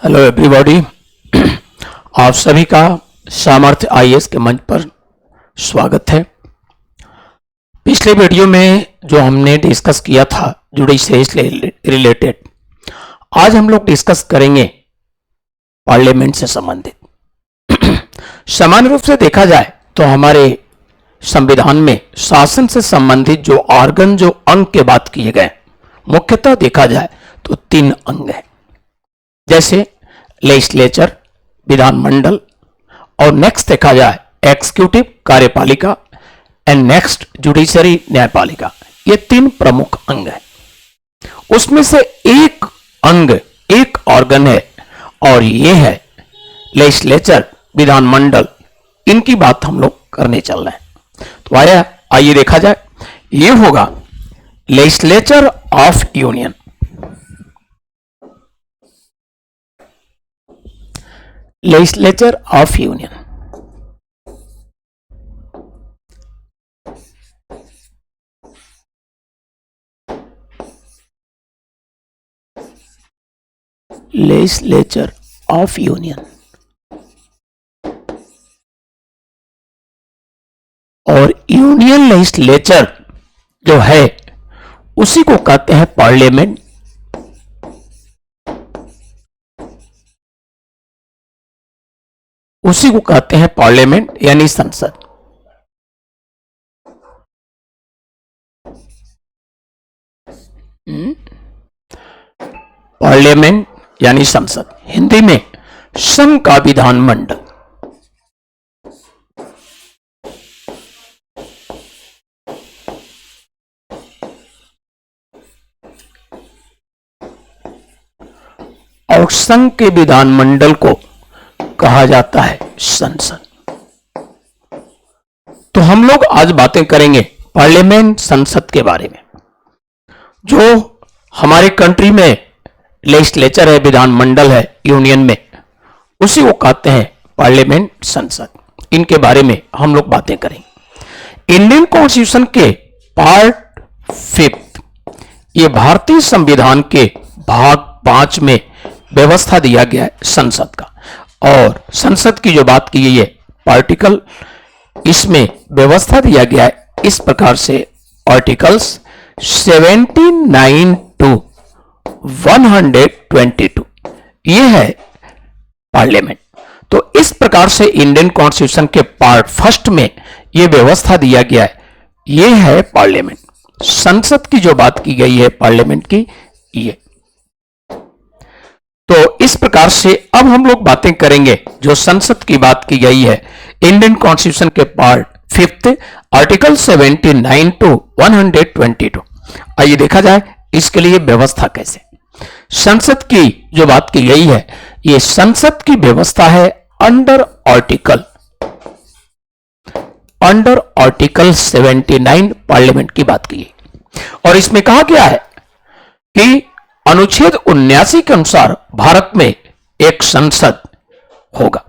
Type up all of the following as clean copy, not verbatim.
Hello everybody. आप सभी का सामर्थ्य आईएएस के मंच पर स्वागत है। पिछले वीडियो में जो हमने डिस्कस किया था जुडिशरी से रिलेटेड, आज हम लोग डिस्कस करेंगे पार्लियामेंट से संबंधित। सामान्य रूप से देखा जाए तो हमारे संविधान में शासन से संबंधित जो ऑर्गन, जो अंग के बात किए गए, मुख्यतः देखा जाए तो 3 अंग हैं, जैसे लेजिस्लेचर विधानमंडल, और नेक्स्ट देखा जाए एग्जीक्यूटिव कार्यपालिका, एंड नेक्स्ट जुडिशरी न्यायपालिका। ये 3 प्रमुख अंग हैं। उसमें से एक अंग, एक ऑर्गन है, और ये है लेजिस्लेचर विधानमंडल। इनकी बात हम लोग करने चल रहे हैं। तो आइए देखा जाए। ये होगा legislature of union. Legislature of union legislature of union और यूनियन लेजिस्लेचर जो है उसी को कहते हैं पार्लियामेंट। उसी को कहते हैं पार्लियामेंट यानी संसद। पार्लियामेंट यानी संसद, हिंदी में संघ का विधानमंडल। और संघ के विधानमंडल को कहा जाता है संसद। तो हम लोग आज बातें करेंगे पार्लियामेंट, संसद के बारे में। जो हमारे कंट्री में लेजिस्लेचर है, विधानमंडल है यूनियन में, उसी को कहते हैं पार्लियामेंट, संसद। इनके बारे में हम लोग बातें करेंगे। इंडियन कॉन्स्टिट्यूशन के पार्ट 5, ये भारतीय संविधान के भाग 5 में व्यवस्था दिया गया है संसद का। और संसद की जो बात की गई है पार्टिकल, इसमें व्यवस्था दिया गया है इस प्रकार से। आर्टिकल्स 79 to 122 ये है पार्लियामेंट। तो इस प्रकार से इंडियन कॉन्स्टिट्यूशन के पार्ट 1 में ये व्यवस्था दिया गया है, ये है पार्लियामेंट। संसद की जो बात की गई है पार्लियामेंट की, ये। तो इस प्रकार से अब हम लोग बातें करेंगे जो संसद की बात की गई है इंडियन कॉन्स्टिट्यूशन के पार्ट 5 आर्टिकल 79 to 122। आइए देखा जाए इसके लिए व्यवस्था कैसे। संसद की जो बात की गई है, ये संसद की व्यवस्था है अंडर आर्टिकल 79 पार्लियामेंट की बात की गई। और इसमें कहा गया है कि अनुच्छेद 79 के अनुसार भारत में एक संसद होगा।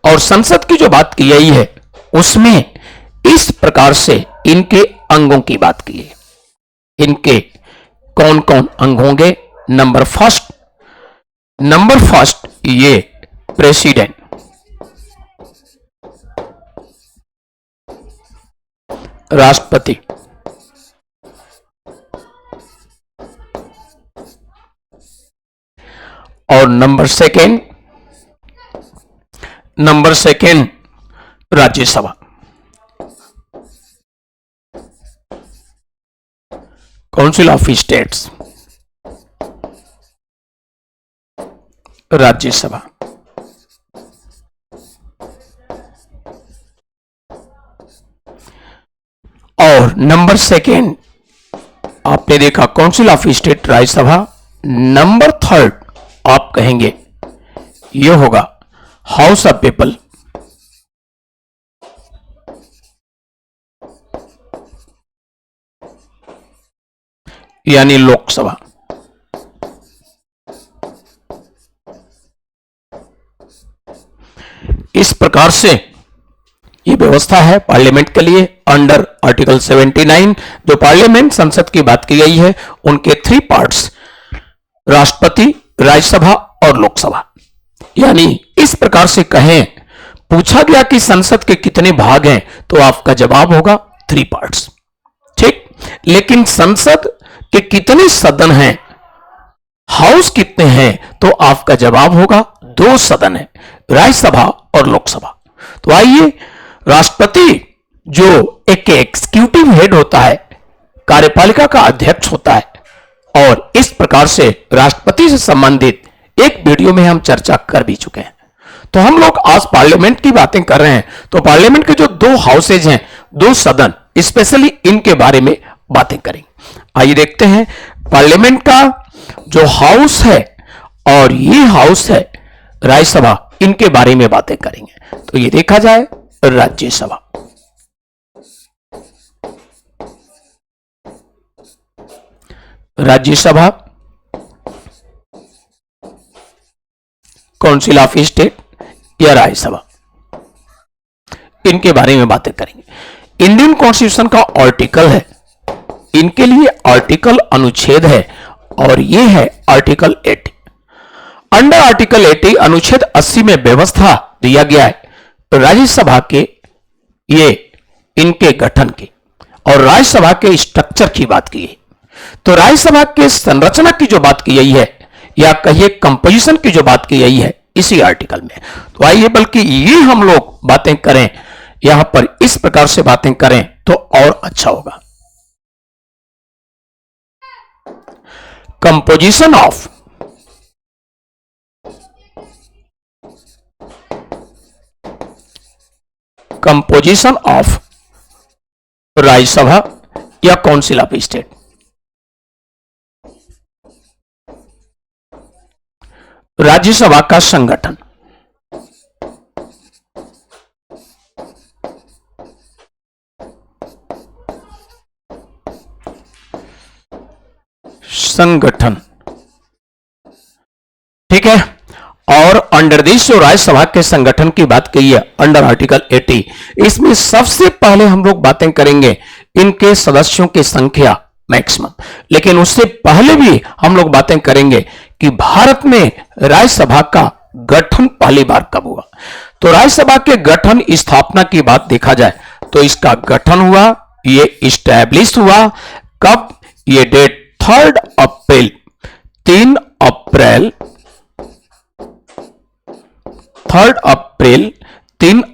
और संसद की जो बात की गई है उसमें इस प्रकार से इनके अंगों की बात की है। इनके कौन कौन अंग होंगे? नंबर फर्स्ट ये प्रेसिडेंट, राष्ट्रपति, और number second Rajya Sabha, council of states, Rajya Sabha. और नंबर सेकेंड आपने देखा council of state, Rajya Sabha. Number 3 आप कहेंगे यह होगा हाउस ऑफ पीपल, यानी लोकसभा। इस प्रकार से ये व्यवस्था है पार्लियामेंट के लिए अंडर आर्टिकल 79। जो पार्लियामेंट संसद की बात की गई है उनके 3 पार्ट्स, राष्ट्रपति, राज्यसभा और लोकसभा। यानी इस प्रकार से कहें, पूछा गया कि संसद के कितने भाग हैं, तो आपका जवाब होगा 3 पार्ट्स। ठीक, लेकिन संसद के कितने सदन हैं, हाउस कितने हैं, तो आपका जवाब होगा 2 सदन है, राज्यसभा और लोकसभा। तो आइए, राष्ट्रपति जो एक एग्जीक्यूटिव हेड होता है, कार्यपालिका का अध्यक्ष होता है, और इस प्रकार से राष्ट्रपति से संबंधित एक वीडियो में हम चर्चा कर भी चुके हैं। तो हम लोग आज पार्लियामेंट की बातें कर रहे हैं, तो पार्लियामेंट के जो 2 हाउसेज हैं, 2 सदन, स्पेशली इनके बारे में बातें करेंगे। आइए देखते हैं, पार्लियामेंट का जो हाउस है और ये हाउस है राज्यसभा, इनके बारे में बातें करेंगे। तो ये देखा जाए, Rajya Sabha, Rajya Sabha council of state या राज्यसभा, इनके बारे में बातें करेंगे। इंडियन कॉन्स्टिट्यूशन का आर्टिकल है, इनके लिए आर्टिकल अनुच्छेद है, और ये है आर्टिकल 80। अंडर आर्टिकल 80 अनुच्छेद 80 में व्यवस्था दिया गया है राज्यसभा के ये इनके गठन की, और राज्यसभा के स्ट्रक्चर की बात की है। तो राज्यसभा के संरचना की जो बात की गई है, या कहिए कंपोजिशन की जो बात की गई है, इसी आर्टिकल में। तो आइए, बल्कि ये हम लोग बातें करें, यहां पर इस प्रकार से बातें करें तो और अच्छा होगा। कंपोजिशन ऑफ राज्यसभा या काउंसिल ऑफ स्टेट। राज्यसभा का संगठन, ठीक है। और अंडर दिस जो राज्यसभा के संगठन की बात की है अंडर आर्टिकल 80, इसमें सबसे पहले हम लोग बातें करेंगे इनके सदस्यों की संख्या मैक्सिमम। लेकिन उससे पहले भी हम लोग बातें करेंगे कि भारत में राज्यसभा का गठन पहली बार कब हुआ। तो राज्यसभा के गठन स्थापना की बात देखा जाए तो इसका गठन हुआ, ये इस्टेब्लिश हुआ कब, ये डेट 3 अप्रैल 3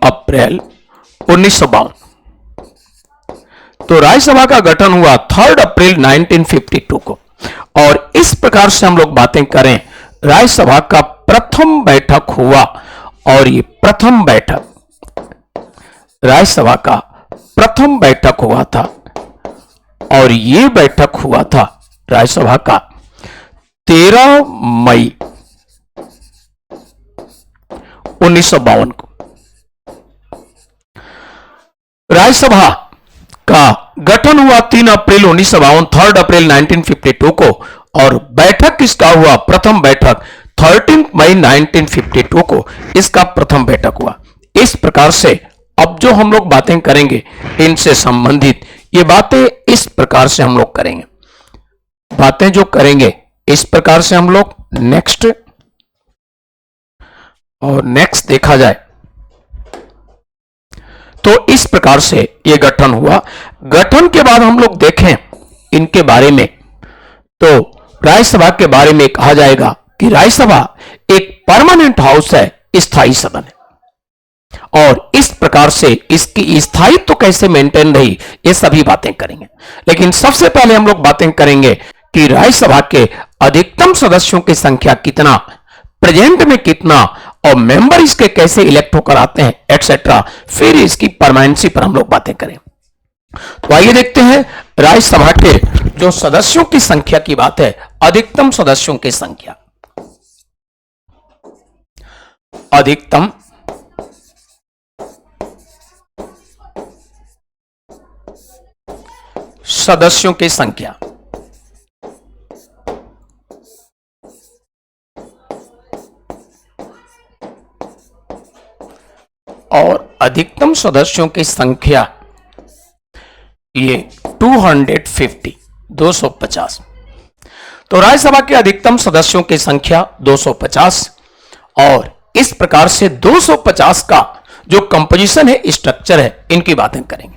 अप्रैल 1952। तो राज्यसभा का गठन हुआ 3 अप्रैल 1952 को। और इस प्रकार से हम लोग बातें करें, राज्यसभा का प्रथम बैठक हुआ, और ये प्रथम बैठक राज्यसभा का प्रथम बैठक हुआ था, और ये बैठक हुआ था राज्यसभा का 13 मई 1952 को। राज्यसभा का गठन हुआ 3 अप्रैल 1952, 3 अप्रैल 1952 को, और बैठक किसका हुआ, प्रथम बैठक 13 मई 1952 को इसका प्रथम बैठक हुआ। इस प्रकार से अब जो हम लोग बातें करेंगे इनसे संबंधित, ये बातें इस प्रकार से हम लोग करेंगे, बातें जो करेंगे इस प्रकार से हम लोग। नेक्स्ट, और नेक्स्ट देखा जाए तो इस प्रकार से ये गठन हुआ। गठन के बाद हम लोग देखें इनके बारे में, तो राज्यसभा के बारे में कहा जाएगा कि राज्यसभा एक परमानेंट हाउस है, स्थायी सदन है। और इस प्रकार से इसकी स्थायित्व तो कैसे मेंटेन रही, ये सभी बातें करेंगे। लेकिन सबसे पहले हम लोग बातें करेंगे कि राज्यसभा के अधिकतम सदस्यों की संख्या कितना, प्रेजेंट में कितना, और मेंबर इसके कैसे इलेक्ट होकर आते हैं, एटसेट्रा। फिर इसकी परमानेंसी पर हम लोग बातें करें। तो आइए देखते हैं राज्यसभा के जो सदस्यों की संख्या की बात है, अधिकतम सदस्यों की संख्या, अधिकतम सदस्यों की संख्या। और अधिकतम सदस्यों की संख्या ये 250, 250। तो राज्यसभा के अधिकतम सदस्यों की संख्या 250, और इस प्रकार से 250 का जो कंपोजिशन है, स्ट्रक्चर है, इनकी बातें करेंगे।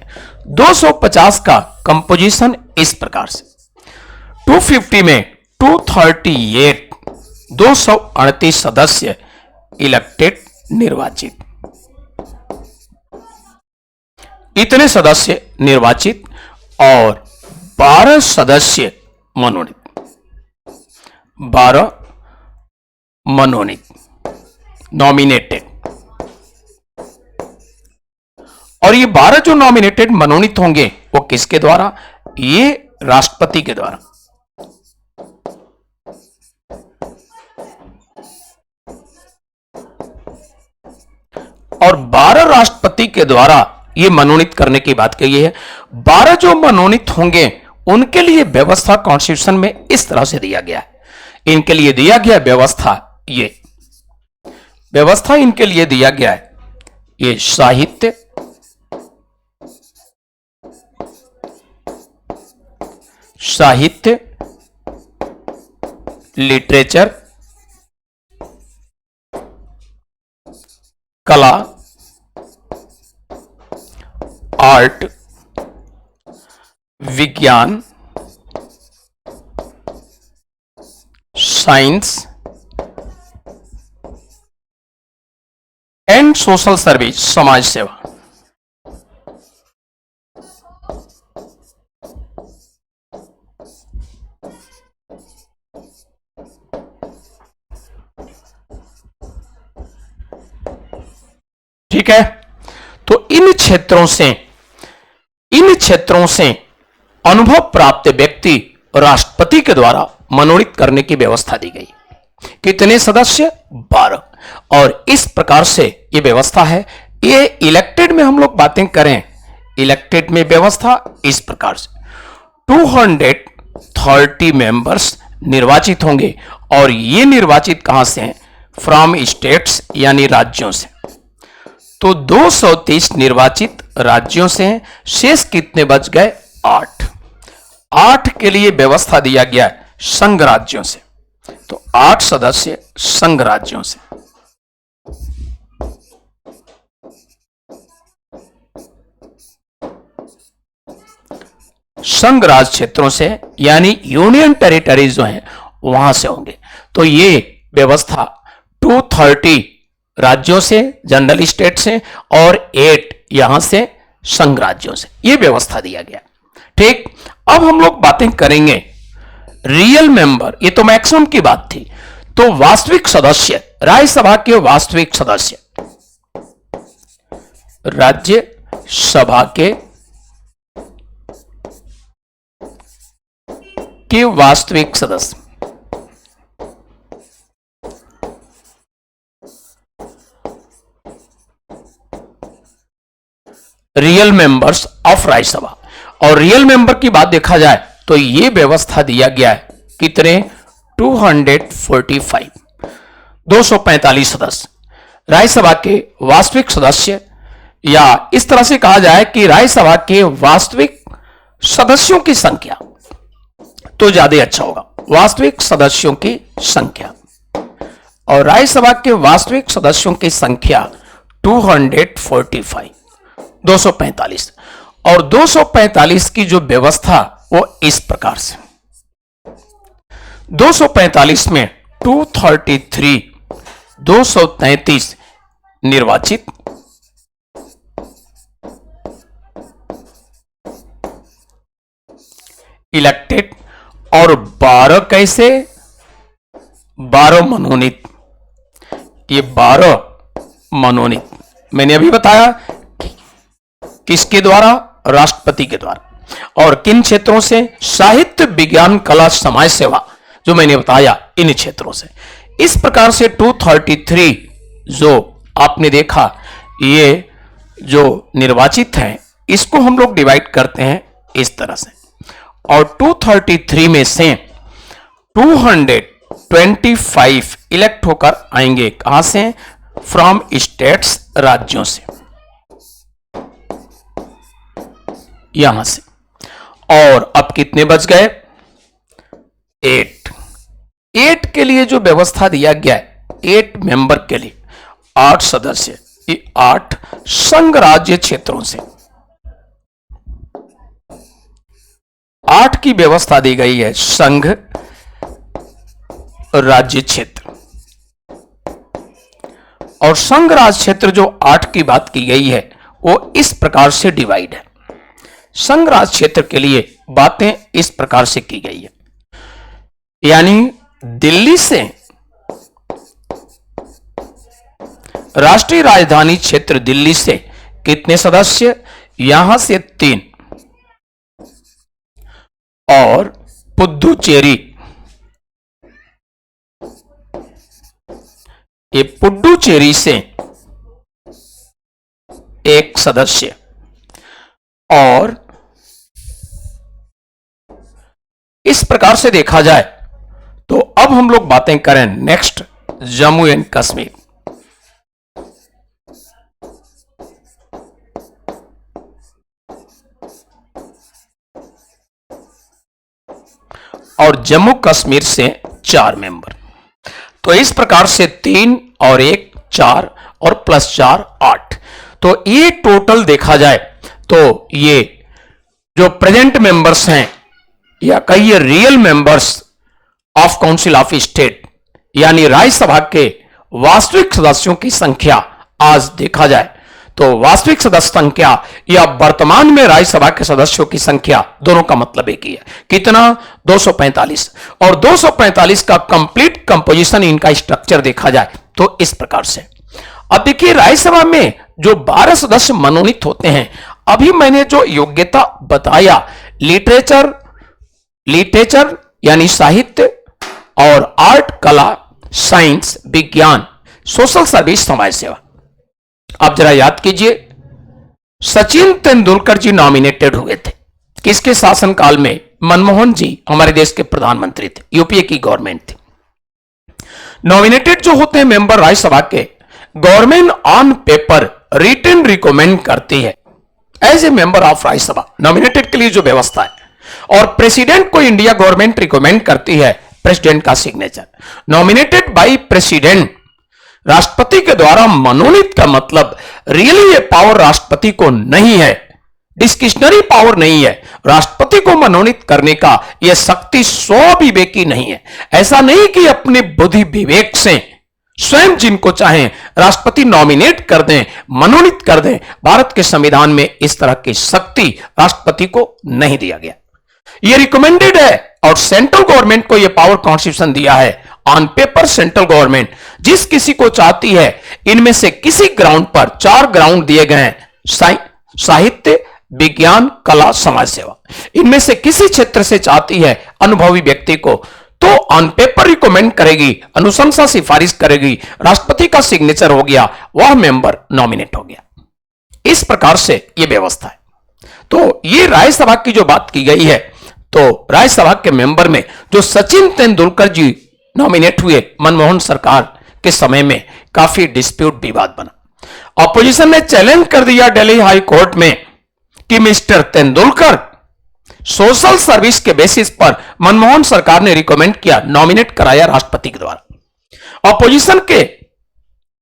250 का कंपोजिशन इस प्रकार से, 250 में 238 238 सदस्य इलेक्टेड निर्वाचित, इतने सदस्य निर्वाचित और 12 सदस्य मनोनीत, 12 मनोनीत नॉमिनेटेड। और ये 12 जो नॉमिनेटेड मनोनीत होंगे वो किसके द्वारा? ये राष्ट्रपति के द्वारा। और 12 राष्ट्रपति के द्वारा ये मनोनीत करने की बात कही है। 12 जो मनोनीत होंगे उनके लिए व्यवस्था कॉन्स्टिट्यूशन में इस तरह से दिया गया है। इनके लिए दिया गया व्यवस्था, ये व्यवस्था इनके लिए दिया गया है, ये साहित्य, साहित्य, लिटरेचर, कला, आर्ट, विज्ञान, साइंस एंड सोशल सर्विस, समाज सेवा। ठीक है, तो इन क्षेत्रों से अनुभव प्राप्त व्यक्ति राष्ट्रपति के द्वारा मनोनीत करने की व्यवस्था दी गई। कितने सदस्य? 12। और इस प्रकार से ये व्यवस्था है। ये इलेक्टेड में हम लोग बातें करें, इलेक्टेड में व्यवस्था इस प्रकार से 230 मेंबर्स निर्वाचित होंगे। और ये निर्वाचित कहां से हैं? फ्रॉम स्टेट्स, यानी राज्यों से। तो 230 निर्वाचित राज्यों से हैं। शेष कितने बच गए? 8। 8 के लिए व्यवस्था दिया गया है संघ राज्यों से। तो 8 सदस्य संघ राज्यों से। संघ राज क्षेत्रों से, यानी यूनियन टेरिटरीज जो हैं वहां से होंगे। तो ये व्यवस्था 230 राज्यों से, जनरल स्टेट से, और 8 यहां से संघ राज्यों से, ये व्यवस्था दिया गया। ठीक, अब हम लोग बातें करेंगे रियल मेंबर। ये तो मैक्सिमम की बात थी। तो वास्तविक सदस्य, राज्यसभा के वास्तविक सदस्य, राज्यसभा के वास्तविक सदस्य, रियल मेंबर्स ऑफ राज्यसभा। और रियल मेंबर की बात देखा जाए तो यह व्यवस्था दिया गया है कितने? 245, 245 सदस्य राज्यसभा के वास्तविक सदस्य, या इस तरह से कहा जाए कि राज्यसभा के वास्तविक सदस्यों की संख्या, तो ज्यादा अच्छा होगा, वास्तविक सदस्यों की संख्या। और राज्यसभा के वास्तविक सदस्यों की संख्या 245, 245। और 245 की जो व्यवस्था वो इस प्रकार से, 245 में 233, 233 निर्वाचित, इलेक्टेड, और 12 कैसे? 12 मनोनीत। ये 12 मनोनीत मैंने अभी बताया किसके द्वारा? राष्ट्रपति के द्वारा। और किन क्षेत्रों से? साहित्य, विज्ञान, कला, समाज सेवा, जो मैंने बताया इन क्षेत्रों से। इस प्रकार से 233 जो आपने देखा, ये जो निर्वाचित हैं, इसको हम लोग डिवाइड करते हैं इस तरह से। और 233 में से 225 इलेक्ट होकर आएंगे, कहां से? फ्रॉम स्टेट्स, राज्यों से, यहां से। और अब कितने बच गए? 8 के लिए जो व्यवस्था दिया गया है 8 मेंबर के लिए, 8 सदस्य, ये 8 संघ राज्य क्षेत्रों से 8 की व्यवस्था दी गई है। संघ राज्य क्षेत्र और संघ राज्य क्षेत्र जो 8 की बात की गई है वो इस प्रकार से डिवाइड है। संघ राज्य क्षेत्र के लिए बातें इस प्रकार से की गई है, यानी दिल्ली से राष्ट्रीय राजधानी क्षेत्र दिल्ली से कितने सदस्य, यहां से 3 और पुडुचेरी, ये पुडुचेरी से 1 सदस्य और इस प्रकार से देखा जाए तो अब हम लोग बातें करें नेक्स्ट जम्मू एंड कश्मीर। और जम्मू कश्मीर से 4 मेंबर, तो इस प्रकार से 3 और 1 4 और प्लस 4 8, तो ये टोटल देखा जाए तो ये जो प्रेजेंट मेंबर्स हैं या कहिए real members of council of state, यानी राज्यसभा के वास्तविक सदस्यों की संख्या आज देखा जाए तो वास्तविक सदस्य संख्या या वर्तमान में राज्यसभा के सदस्यों की संख्या दोनों का मतलब एक ही है। कितना? 245। और 245 का कंप्लीट कंपोजिशन, इनका स्ट्रक्चर देखा जाए तो इस प्रकार से। अब देखिए राज्यसभा में जो 12 सदस्य मनोनीत होते हैं, अभी मैंने जो योग्यता बताया लिटरेचर यानी साहित्य और आर्ट, कला, साइंस, विज्ञान, सोशल सर्विस, समाज सेवा। आप जरा याद कीजिए, सचिन तेंदुलकर जी नॉमिनेटेड हुए थे किसके शासनकाल में? मनमोहन जी हमारे देश के प्रधानमंत्री थे, यूपीए की गवर्नमेंट थी। नॉमिनेटेड जो होते हैं मेंबर राज्यसभा के, government on paper written recommend करती है as a member of Rajya Sabha, nominated के लिए जो व्यवस्था है। और प्रेसिडेंट को इंडिया गवर्नमेंट रिकमेंड करती है, प्रेसिडेंट का सिग्नेचर। नॉमिनेटेड बाय प्रेसिडेंट, राष्ट्रपति के द्वारा मनोनीत का मतलब रियली ये पावर राष्ट्रपति को नहीं है, डिस्क्रिशनरी पावर नहीं है। राष्ट्रपति को मनोनीत करने का यह शक्ति स्वविवेकी नहीं है। ऐसा नहीं कि अपने बुद्धि विवेक से स्वयं जिनको चाहें राष्ट्रपति नॉमिनेट कर दें, मनोनीत कर दें। भारत के संविधान में इस तरह की शक्ति राष्ट्रपति को नहीं दिया गया, यह रिकमेंडेड है। और सेंट्रल गवर्नमेंट को यह पावर कॉन्स्टिट्यूशन दिया है। ऑन पेपर सेंट्रल गवर्नमेंट जिस किसी को चाहती है, इनमें से किसी ग्राउंड पर 4 ग्राउंड दिए गए हैं, साहित्य, विज्ञान, कला, समाज सेवा, इनमें से किसी क्षेत्र से चाहती है अनुभवी व्यक्ति को, तो ऑन पेपर रिकमेंड करेगी, अनुशंसा सिफारिश करेगी, राष्ट्रपति का सिग्नेचर हो गया, वह मेंबर नॉमिनेट हो गया। इस प्रकार से यह व्यवस्था है। तो ये राज्यसभा की जो बात की गई है, तो राज्यसभा के मेंबर में जो सचिन तेंदुलकर जी नॉमिनेट हुए मनमोहन सरकार के समय में, काफी डिस्प्यूट विवाद बना। ऑपोजिशन ने चैलेंज कर दिया दिल्ली हाई कोर्ट में कि मिस्टर तेंदुलकर सोशल सर्विस के बेसिस पर मनमोहन सरकार ने रिकमेंड किया, नॉमिनेट कराया राष्ट्रपति के द्वारा। ऑपोजिशन के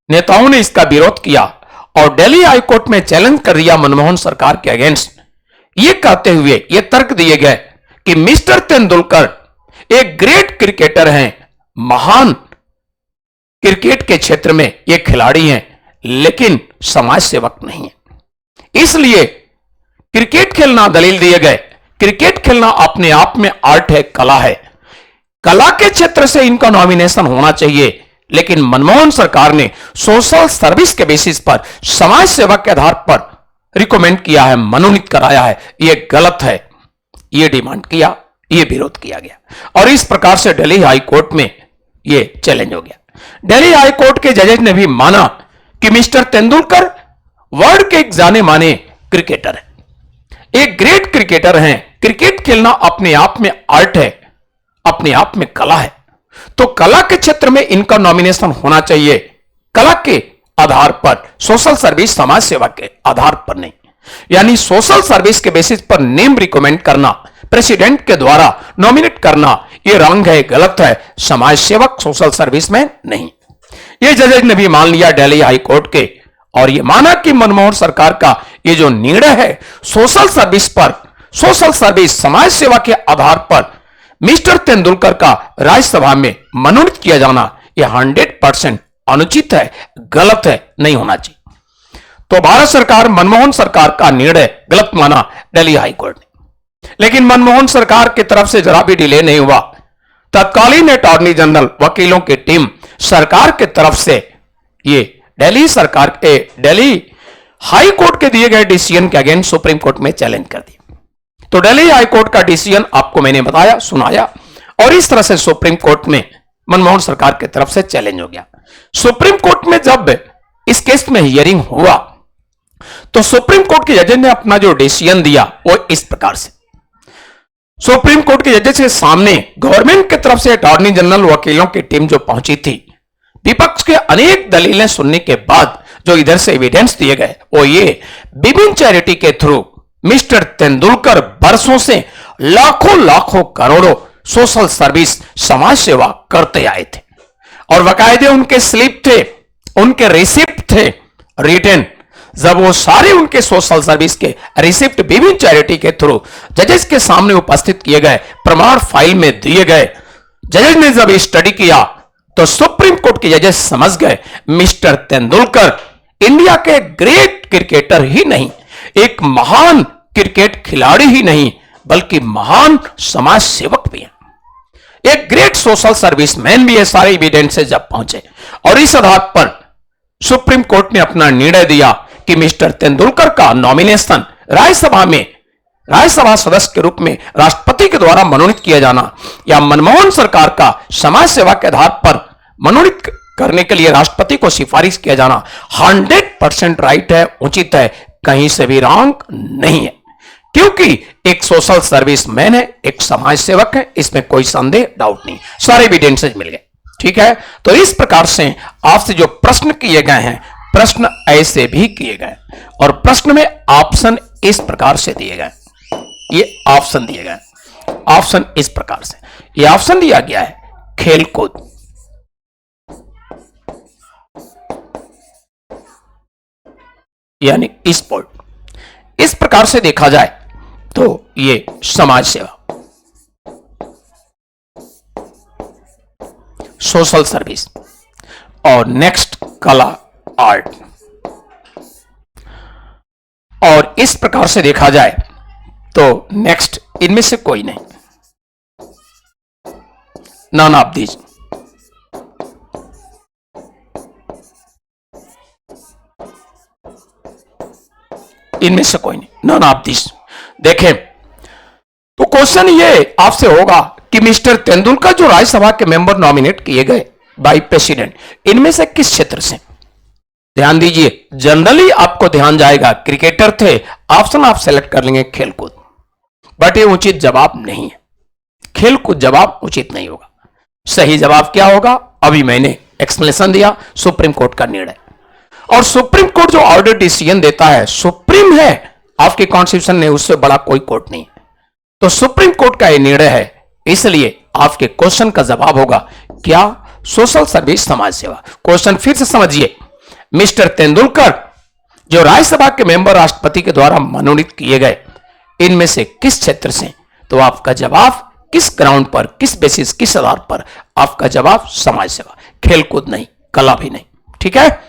नेताओं ने इसका विरोध किया और दिल्ली हाई कोर्ट में चैलेंज कर दिया मनमोहन सरकार के अगेंस्ट, ये कहते हुए ये तर्क दिए गए कि मिस्टर तेंदुलकर एक ग्रेट क्रिकेटर हैं, महान क्रिकेट के क्षेत्र में ये खिलाड़ी हैं, लेकिन समाज सेवक नहीं है। इसलिए क्रिकेट खेलना, दलील दिए गए, क्रिकेट खेलना अपने आप में आर्ट है, कला है, कला के क्षेत्र से इनका नॉमिनेशन होना चाहिए। लेकिन मनमोहन सरकार ने सोशल सर्विस के बेसिस पर, समाज सेवा के आधार पर रिकमेंड किया है, मनोनीत कराया है, यह गलत है, यह डिमांड किया, यह विरोध किया गया और इस प्रकार से दिल्ली हाई कोर्ट में यह चैलेंज हो गया। दिल्ली हाई कोर्ट के जजेस ने भी माना कि मिस्टर तेंदुलकर वर्ल्ड के एक जाने माने क्रिकेटर है, एक ग्रेट क्रिकेटर हैं, क्रिकेट खेलना अपने आप में आर्ट है, अपने आप में कला है, तो कला के क्षेत्र में इनका नॉमिनेशन होना चाहिए, कला के आधार पर, सोशल सर्विस, समाज सेवा के आधार पर नहीं। यानी सोशल सर्विस के बेसिस पर नेम रिकमेंड करना, प्रेसिडेंट के द्वारा नॉमिनेट करना, यह रंग है, गलत है, समाज सेवक सोशल सर्विस में नहीं। ये जजेज ने भी मान लिया दिल्ली हाई कोर्ट के, और ये माना कि मनमोहन सरकार का ये जो निर्णय है सोशल सर्विस समाज सेवा के आधार पर मिस्टर तेंदुलकर का राज्यसभा में मनोनीत किया जाना यह 100% अनुचित है, गलत है, नहीं होना चाहिए। तो भारत सरकार मनमोहन सरकार का निर्णय गलत माना दिल्ली हाई कोर्ट ने, लेकिन मनमोहन सरकार की तरफ से जरा भी डिले नहीं हुआ। तत्कालीन अटॉर्नी जनरल वकीलों की टीम सरकार की तरफ से ये दिल्ली हाई कोर्ट के दिए गए डिसीजन के अगेंस्ट सुप्रीम कोर्ट में चैलेंज कर दी। तो दिल्ली हाई कोर्ट का डिसीजन आपको मैंने बताया, सुनाया, और इस तरह से सुप्रीम कोर्ट में मनमोहन सरकार की तरफ से चैलेंज हो गया। सुप्रीम कोर्ट में जब इस केस में हियरिंग हुआ तो सुप्रीम कोर्ट के जज ने अपना जो डिसीजन दिया वो इस प्रकार से, सुप्रीम कोर्ट के जज के सामने गवर्नमेंट की तरफ से अटॉर्नी जनरल वकीलों की टीम जो पहुंची थी, विपक्ष के अनेक दलीलें सुनने के बाद जो इधर से एविडेंस दिए गए वो ये, विभिन्न चैरिटी के थ्रू मिस्टर तेंदुलकर बरसों से लाखों करोड़ों सोशल सर्विस समाज सेवा करते आए थे, और बाकायदे उनके स्लिप थे, उनके रिसिप्ट थे रिटर्न। जब वो सारे उनके सोशल सर्विस के रिसिप्ट विभिन्न चैरिटी के थ्रू जजेस के सामने उपस्थित किए गए, प्रमाण फाइल में दिए गए, जजेस ने जब स्टडी किया तो सुप्रीम कोर्ट के जजेस समझ गए मिस्टर तेंदुलकर इंडिया के ग्रेट क्रिकेटर ही नहीं, एक महान क्रिकेट खिलाड़ी ही नहीं, बल्कि महान समाज सेवक भी है, एक ग्रेट सोशल सर्विस मैन भी है। सारे एविडेंस से जब पहुंचे और इस आधार पर सुप्रीम कोर्ट ने अपना निर्णय दिया कि मिस्टर तेंदुलकर का नॉमिनेशन राज्यसभा सदस्य के रूप में राष्ट्रपति के द्वारा मनोनीत किया जाना या मनमोहन सरकार का समाज सेवा के आधार पर मनोनीत करने के लिए राष्ट्रपति को सिफारिश किया जाना 100% राइट है, उचित है, कहीं से भी रॉन्ग नहीं है, क्योंकि एक सोशल सर्विस मैन है, एक समाज सेवक है, इसमें कोई संदेह डाउट नहीं, सारे एविडेंसेस मिल गए। ठीक है, तो इस प्रकार से आपसे जो प्रश्न किए गए हैं, प्रश्न ऐसे भी किए गए और प्रश्न में ऑप्शन इस प्रकार से दिए गए, ये ऑप्शन दिए गए, ऑप्शन इस प्रकार से, ये ऑप्शन दिया गया है खेलकूद, यानी स्पोर्ट, इस प्रकार से देखा जाए तो ये समाज सेवा, सोशल सर्विस, और नेक्स्ट कला आर्ट, और इस प्रकार से देखा जाए तो नेक्स्ट इनमें से कोई नहीं, नन ऑफ दीज, इनमें से कोई नहीं, नन ऑफ दिस। देखें तो क्वेश्चन ये आपसे होगा कि मिस्टर तेंदुलकर जो राज्यसभा के मेंबर नॉमिनेट किए गए बाय प्रेसिडेंट, इनमें से किस क्षेत्र से? ध्यान दीजिए, जनरली आपको ध्यान जाएगा क्रिकेटर थे, ऑप्शन आप सेलेक्ट कर लेंगे खेलकूद, बट ये उचित जवाब नहीं है, खेलकूद जवाब उचित नहीं होगा। सही जवाब क्या होगा? अभी मैंने एक्सप्लेनेशन दिया, सुप्रीम कोर्ट का निर्णय, और सुप्रीम कोर्ट जो ऑर्डर डिसीजन देता है, सुप्रीम है, आपके कॉन्स्टिट्यूशन ने उससे बड़ा कोई कोर्ट नहीं, तो सुप्रीम कोर्ट का यह निर्णय है, इसलिए आपके क्वेश्चन का जवाब होगा क्या? सोशल सर्विस समाज सेवा। क्वेश्चन फिर से समझिए, मिस्टर तेंदुलकर जो राज्यसभा के मेंबर राष्ट्रपति के द्वारा मनोनीत किए गए, इनमें से किस क्षेत्र से? तो आपका जवाब किस ग्राउंड पर, किस बेसिस, किस आधार पर? आपका जवाब समाज सेवा, खेलकूद नहीं, कला भी नहीं। ठीक है,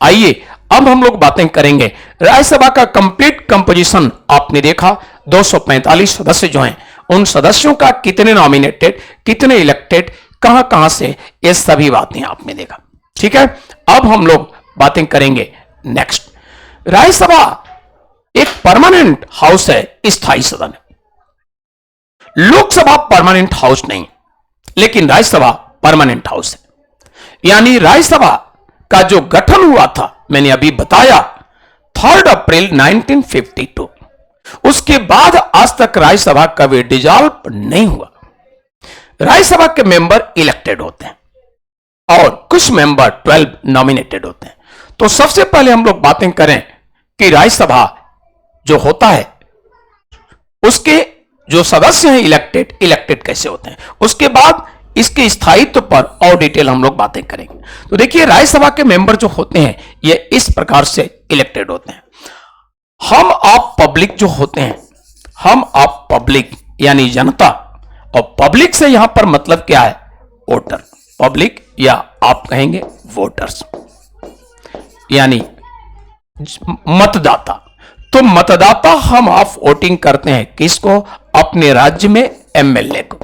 आइए अब हम लोग बातें करेंगे राज्यसभा का कंप्लीट कंपोजिशन। आपने देखा 245 सदस्य जो हैं, उन सदस्यों का कितने नॉमिनेटेड, कितने इलेक्टेड, कहां कहां से, ये सभी बातें आपने देखा। ठीक है, अब हम लोग बातें करेंगे नेक्स्ट। राज्यसभा एक परमानेंट हाउस है, स्थायी सदन है। लोकसभा परमानेंट हाउस नहीं, लेकिन राज्यसभा परमानेंट हाउस है। यानी राज्यसभा का जो गठन हुआ था, मैंने अभी बताया 3 अप्रैल 1952, उसके बाद आज तक राज्यसभा कभी डिसॉल्व नहीं हुआ। राज्यसभा के मेंबर इलेक्टेड होते हैं और कुछ मेंबर 12 नॉमिनेटेड होते हैं। तो सबसे पहले हम लोग बातें करें कि राज्यसभा जो होता है, उसके जो सदस्य हैं इलेक्टेड कैसे होते हैं। उसके बाद इसके स्थायित्व पर और डिटेल हम लोग बातें करेंगे। तो देखिए, राज्यसभा के मेंबर जो होते हैं ये इस प्रकार से इलेक्टेड होते हैं। हम ऑफ पब्लिक जो होते हैं, हम ऑफ पब्लिक यानी जनता, और पब्लिक से यहां पर मतलब क्या है? वोटर। पब्लिक या आप कहेंगे वोटर्स यानी मतदाता। तो मतदाता हम ऑफ वोटिंग करते हैं किसको? अपने राज्य में एमएलए को,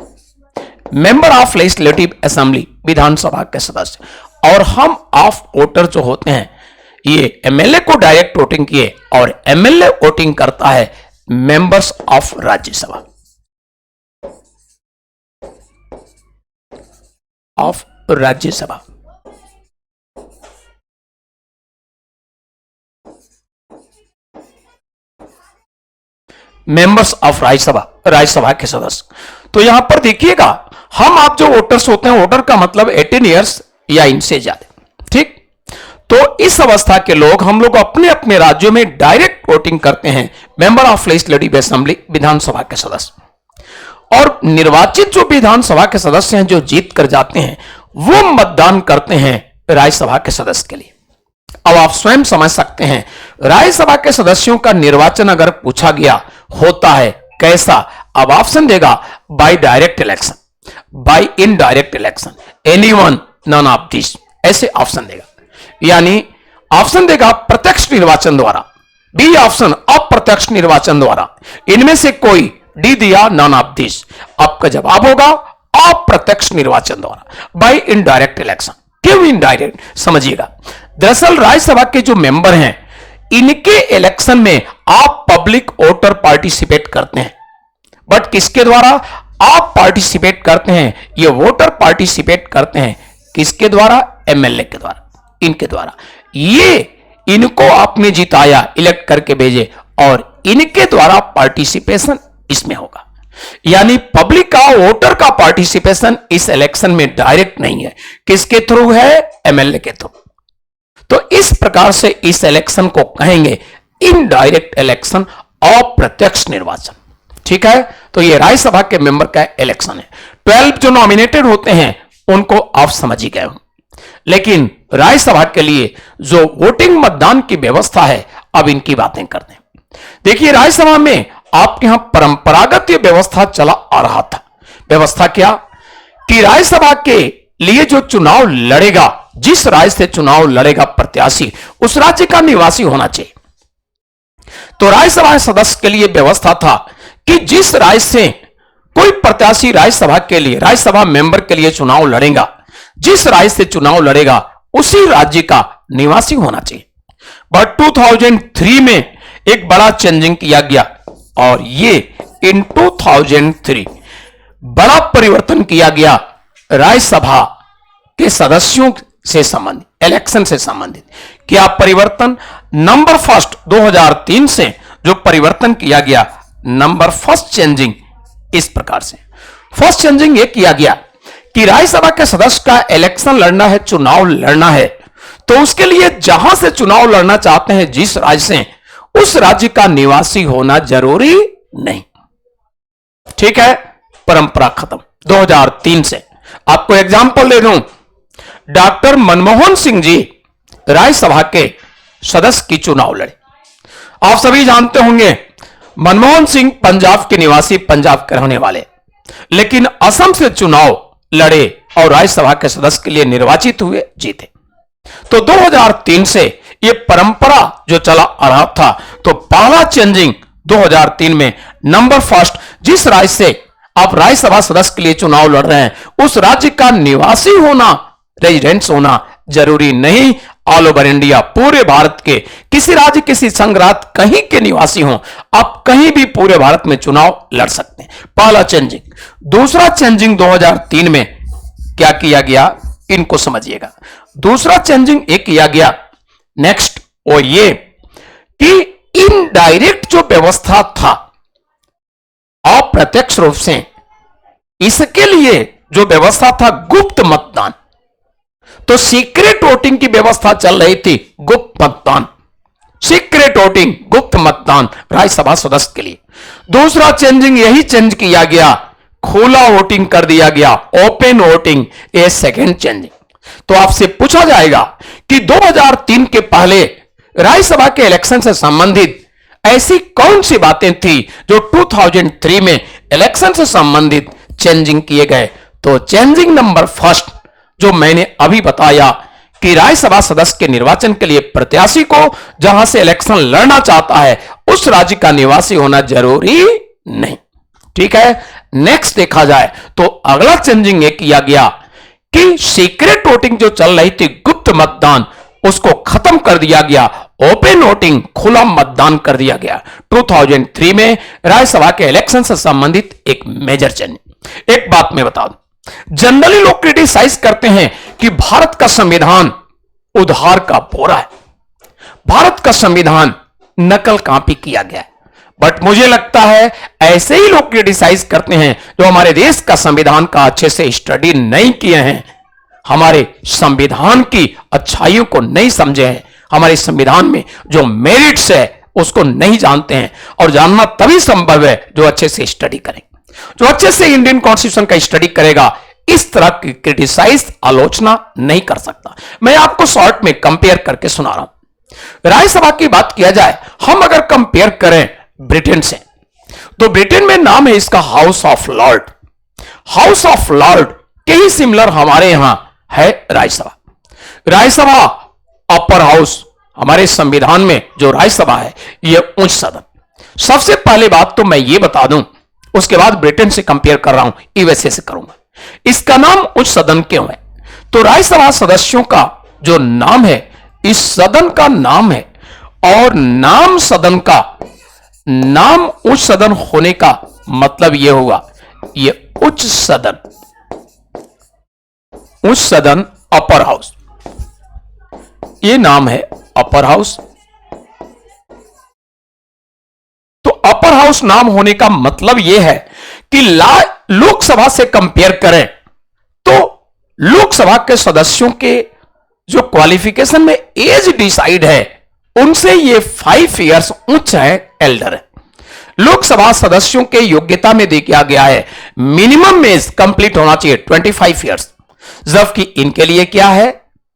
मेंबर ऑफ लेजिस्लेटिव असेंबली, विधानसभा के सदस्य। और हम ऑफ वोटर जो होते हैं ये एमएलए को डायरेक्ट वोटिंग किए, और एमएलए वोटिंग करता है members of Rajya Sabha, of Rajya Sabha. Members of Rajya Sabha, Rajya Sabha के सदस्य। तो यहां पर देखिएगा, हम आप जो वोटर्स होते हैं, वोटर का मतलब 18 ईयर्स या इनसे ज्यादा, ठीक। तो इस अवस्था के लोग, हम लोग अपने अपने राज्यों में डायरेक्ट वोटिंग करते हैं, मेंबर ऑफ लेजिस्लेटिव असेंबली, विधानसभा के सदस्य। और निर्वाचित जो विधानसभा के सदस्य हैं, जो जीत कर जाते हैं, वो मतदान करते हैं राज्यसभा के सदस्य के लिए। अब आप स्वयं समझ सकते हैं, राज्यसभा के सदस्यों का निर्वाचन अगर पूछा गया होता है कैसा? अब ऑप्शन देगा by direct election, by indirect election, anyone, none of this, ऐसे ऑप्शन देगा। यानी ऑप्शन देगा प्रत्यक्ष निर्वाचन द्वारा, बी ऑप्शन अप्रत्यक्ष निर्वाचन द्वारा, इनमें से कोई, डी दिया नन ऑफ दिस। आपका जवाब होगा अप्रत्यक्ष निर्वाचन द्वारा, बाय इनडायरेक्ट इलेक्शन। क्यों इनडायरेक्ट? समझिएगा, दरअसल राज्यसभा के जो मेंबर हैं, इनके इलेक्शन में आप पब्लिक वोटर पार्टिसिपेट करते हैं, बट किसके द्वारा? आप पार्टिसिपेट करते हैं, ये वोटर पार्टिसिपेट करते हैं किसके द्वारा? एमएलए के द्वारा, इनके द्वारा। ये इनको आपने जिताया, इलेक्ट करके भेजे, और इनके द्वारा पार्टिसिपेशन इसमें होगा। यानी पब्लिक का, वोटर का पार्टिसिपेशन इस इलेक्शन में डायरेक्ट नहीं है, किसके थ्रू है? एमएलए के थ्रू। तो इस प्रकार से इस इलेक्शन को कहेंगे इनडायरेक्ट इलेक्शन, अप्रत्यक्ष निर्वाचन, ठीक है। तो ये राज्यसभा के मेंबर का इलेक्शन है। 12 जो नॉमिनेटेड होते हैं उनको आप समझ ही गए हो, लेकिन राज्यसभा के लिए जो वोटिंग मतदान की व्यवस्था है, अब इनकी बातें करते हैं। देखिए, राज्यसभा में आपके यहां परंपरागत व्यवस्था चला आ रहा था। व्यवस्था क्या? कि राज्यसभा के लिए जो चुनाव लड़ेगा, जिस राज्य से चुनाव लड़ेगा प्रत्याशी, उस राज्य का निवासी होना चाहिए। तो राज्यसभा सदस्य के लिए व्यवस्था था कि जिस राज्य से कोई प्रत्याशी राज्यसभा के लिए, राज्यसभा मेंबर के लिए चुनाव लड़ेगा, जिस राज्य से चुनाव लड़ेगा उसी राज्य का निवासी होना चाहिए। बट 2003 में एक बड़ा चेंजिंग किया गया, और ये इन 2003 बड़ा परिवर्तन किया गया राज्यसभा के सदस्यों से संबंधित, इलेक्शन से संबंधित। क्या परिवर्तन? नंबर फर्स्ट 2003 से जो परिवर्तन किया गया, नंबर फर्स्ट चेंजिंग इस प्रकार से। फर्स्ट चेंजिंग ये किया गया कि राज्यसभा के सदस्य का इलेक्शन लड़ना है, चुनाव लड़ना है, तो उसके लिए जहां से चुनाव लड़ना चाहते हैं, जिस राज्य से, उस राज्य का निवासी होना जरूरी नहीं, ठीक है। परंपरा खत्म 2003 से। आपको एग्जांपल दे दूं, डॉक्टर मनमोहन सिंह जी राज्यसभा के सदस्य की चुनाव लड़े। आप सभी जानते होंगे मनमोहन सिंह पंजाब के निवासी, पंजाब के रहने वाले, लेकिन असम से चुनाव लड़े और राज्यसभा के सदस्य के लिए निर्वाचित हुए, जीते। तो 2003 से यह परंपरा जो चला आ रहा था, तो पहला चेंजिंग 2003 में नंबर फर्स्ट, जिस राज्य से आप राज्यसभा सदस्य के लिए चुनाव लड़ रहे हैं, उस राज्य का निवासी होना, रेजिडेंट्स होना जरूरी नहीं। ऑल ओवर इंडिया, पूरे भारत के किसी राज्य, किसी संघ राज्य, कहीं के निवासी हो, आप कहीं भी पूरे भारत में चुनाव लड़ सकते हैं। पहला चेंजिंग। दूसरा चेंजिंग 2003 में क्या किया गया, इनको समझिएगा। दूसरा चेंजिंग एक किया गया नेक्स्ट, वो ये कि इनडायरेक्ट जो व्यवस्था था, अप्रत्यक्ष रूप से, इसके लिए जो व्यवस्था था गुप्त मतदान। तो सीक्रेट वोटिंग की व्यवस्था चल रही थी, गुप्त मतदान, सीक्रेट वोटिंग, गुप्त मतदान राज्यसभा सदस्य के लिए। दूसरा चेंजिंग यही चेंज किया गया खुला वोटिंग कर दिया गया, ओपन वोटिंग, ए सेकेंड चेंजिंग। तो आपसे पूछा जाएगा कि 2003 के पहले राज्यसभा के इलेक्शन से संबंधित ऐसी कौन सी बातें थी जो 2003 में इलेक्शन से संबंधित चेंजिंग किए गए। तो चेंजिंग नंबर फर्स्ट जो मैंने अभी बताया कि राज्यसभा सदस्य के निर्वाचन के लिए प्रत्याशी को जहां से इलेक्शन लड़ना चाहता है उस राज्य का निवासी होना जरूरी नहीं। ठीक है, नेक्स्ट देखा जाए तो अगला चेंजिंग ये किया गया कि सीक्रेट वोटिंग जो चल रही थी, गुप्त मतदान, उसको खत्म कर दिया गया, ओपन वोटिंग, खुला मतदान कर दिया गया। 2003 में राज्यसभा के इलेक्शन से संबंधित एक मेजर चेंज। एक बात मैं बता दूं, जनरली लोग क्रिटिसाइज करते हैं कि भारत का संविधान उधार का बोरा है, भारत का संविधान नकल कॉपी किया गया है। बट मुझे लगता है ऐसे ही लोग क्रिटिसाइज करते हैं जो हमारे देश का संविधान का अच्छे से स्टडी नहीं किए हैं, हमारे संविधान की अच्छाइयों को नहीं समझे हैं, हमारे संविधान में जो मेरिट्स है उसको नहीं जानते हैं। और जानना तभी संभव है जो अच्छे से स्टडी करें, जो अच्छे से इंडियन कॉन्स्टिट्यूशन का स्टडी करेगा इस तरह की क्रिटिसाइज आलोचना नहीं कर सकता। मैं आपको शॉर्ट में कंपेयर करके सुना रहा हूं। राज्यसभा की बात किया जाए, हम अगर कंपेयर करें ब्रिटेन से, तो ब्रिटेन में नाम है इसका house of Lord. House of Lord के ही सिमिलर हमारे यहां है राज्यसभा। राज्यसभा अपर हाउस, हमारे संविधान में जो राज्यसभा है यह उच्च सदन। सबसे पहले बात तो मैं ये बता दूं, उसके बाद ब्रिटेन से कंपेयर कर रहा हूं, यूएसए से करूंगा। इसका नाम उच्च सदन क्यों है? तो राज्यसभा सदस्यों का जो नाम है इस सदन का नाम है, और नाम सदन का नाम उच्च सदन होने का मतलब यह होगा ये उच्च सदन, उच्च सदन अपर हाउस, ये नाम है अपर हाउस। तो अपर हाउस नाम होने का मतलब यह है कि लोकसभा से कंपेयर करें तो लोकसभा के सदस्यों के जो क्वालिफिकेशन में एज डिसाइड है उनसे ये 5 इयर्स उच्च है, एल्डर है। लोकसभा सदस्यों के योग्यता में देखा गया है मिनिमम एज कंप्लीट होना चाहिए 25 इयर्स, जबकि इनके लिए क्या है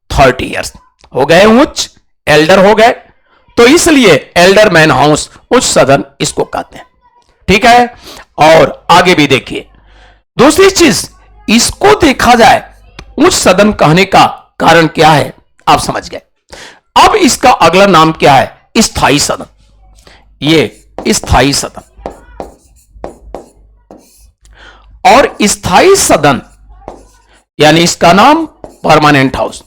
30 इयर्स हो गए, उच्च एल्डर हो गए। तो इसलिए एल्डर मैन हाउस उच्च सदन इसको कहते हैं। ठीक है, और आगे भी देखिए दूसरी चीज, इसको देखा जाए उच्च सदन कहने का कारण क्या है आप समझ गए। अब इसका अगला नाम क्या है? स्थायी सदन। ये स्थायी सदन, और स्थायी सदन यानी इसका नाम परमानेंट हाउस।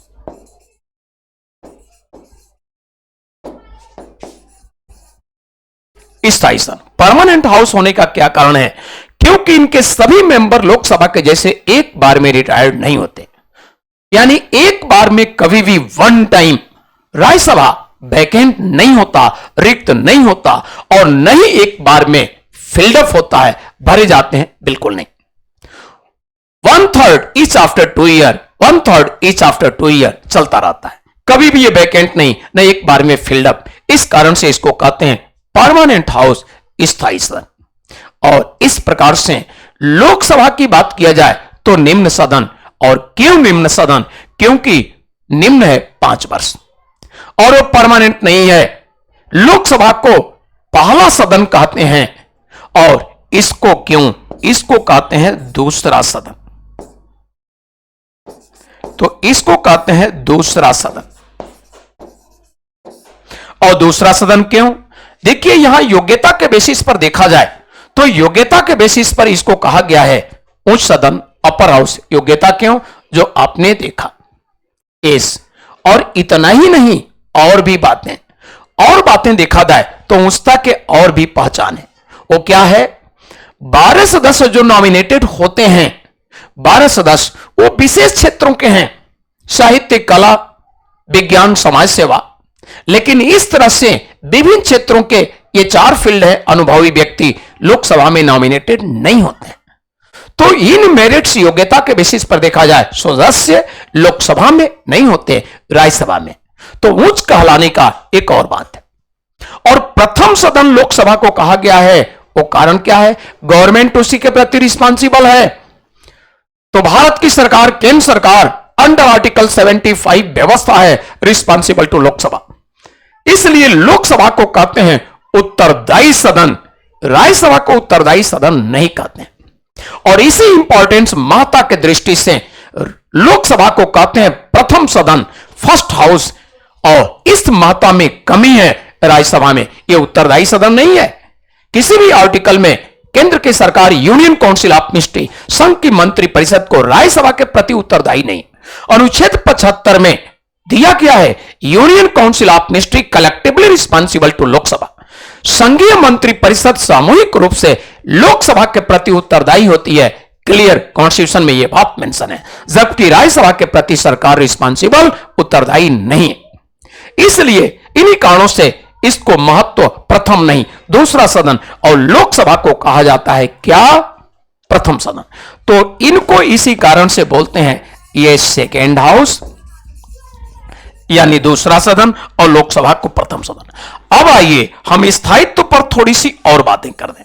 स्थायी सदन परमानेंट हाउस होने का क्या कारण है? क्योंकि इनके सभी मेंबर लोकसभा के जैसे एक बार में रिटायर्ड नहीं होते, यानी एक बार में कभी भी वन टाइम राज्यसभा वैकेंट नहीं होता, रिक्त नहीं होता, और नहीं एक बार में फिल्डअप होता है, भरे जाते हैं, बिल्कुल नहीं। 1/3 each after 2 year, 1/3 each after 2 year चलता रहता है, कभी भी ये वैकेंट नहीं, न एक बार में फिल्डअप। इस कारण से इसको कहते हैं परमानेंट हाउस, स्थायी सदन। और इस प्रकार से लोकसभा की बात किया जाए तो निम्न सदन। और क्यों निम्न सदन? क्योंकि निम्न है 5 वर्ष और वो परमानेंट नहीं है। लोकसभा को पहला सदन कहते हैं, और इसको क्यों? इसको कहते हैं दूसरा सदन। तो इसको कहते हैं दूसरा सदन। और दूसरा सदन क्यों? देखिए यहां योग्यता के बेसिस पर देखा जाए तो योग्यता के बेसिस पर इसको कहा गया है उच्च सदन, अपर हाउस। योग्यता क्यों? जो आपने देखा एस, और इतना ही नहीं और भी बातें देखा जाए तो उच्चता के और भी पहचान है। वो क्या है? 12 सदस्य जो नॉमिनेटेड होते हैं, 12 सदस्य वो विशेष क्षेत्रों के हैं, साहित्य, कला, विज्ञान, समाज सेवा। लेकिन इस तरह से विभिन्न क्षेत्रों के ये 4 फील्ड है, अनुभवी व्यक्ति लोकसभा में नॉमिनेटेड नहीं होते हैं। तो इन मेरिट्स योग्यता के बेसिस पर देखा जाए सदस्य लोकसभा में नहीं होते, राज्यसभा में। तो उच्च कहलाने का एक और बात है। और प्रथम सदन लोकसभा को कहा गया है वो कारण क्या है? गवर्नमेंट उसी के प्रति रिस्पॉन्सिबल है। तो भारत की सरकार, केंद्र सरकार अंडर आर्टिकल 75 व्यवस्था है रिस्पॉन्सिबल टू लोकसभा। इसलिए लोकसभा को कहते हैं उत्तरदायी सदन, राज्यसभा को उत्तरदायी सदन नहीं कहते हैं। और इसी इंपॉर्टेंस महत्ता के दृष्टि से लोकसभा को कहते हैं प्रथम सदन, फर्स्ट हाउस, और इस महत्ता में कमी है राज्यसभा में। यह उत्तरदायी सदन नहीं है। किसी भी आर्टिकल में केंद्र की सरकार, यूनियन काउंसिल ऑफ मिनिस्ट्री, संघ की मंत्री परिषद को राज्यसभा के प्रति उत्तरदायी नहीं। अनुच्छेद 75 में दिया गया है union council of ministry collectively responsible to Lok Sabha. संघीय मंत्री परिषद सामूहिक रूप से लोकसभा के प्रति उत्तरदायी होती है। क्लियर, कॉन्स्टिट्यूशन में यह बात मेंशन है। जबकि राज्यसभा के प्रति सरकार रिस्पॉन्सिबल, उत्तरदायी नहीं है। इसलिए इन्हीं कारणों से इसको महत्व प्रथम नहीं, दूसरा सदन, और लोकसभा को कहा जाता है क्या? प्रथम सदन। तो इनको इसी कारण से बोलते हैं ये सेकेंड हाउस यानी दूसरा सदन, और लोकसभा को प्रथम सदन। अब आइए हम स्थायित्व पर थोड़ी सी और बातें कर दें।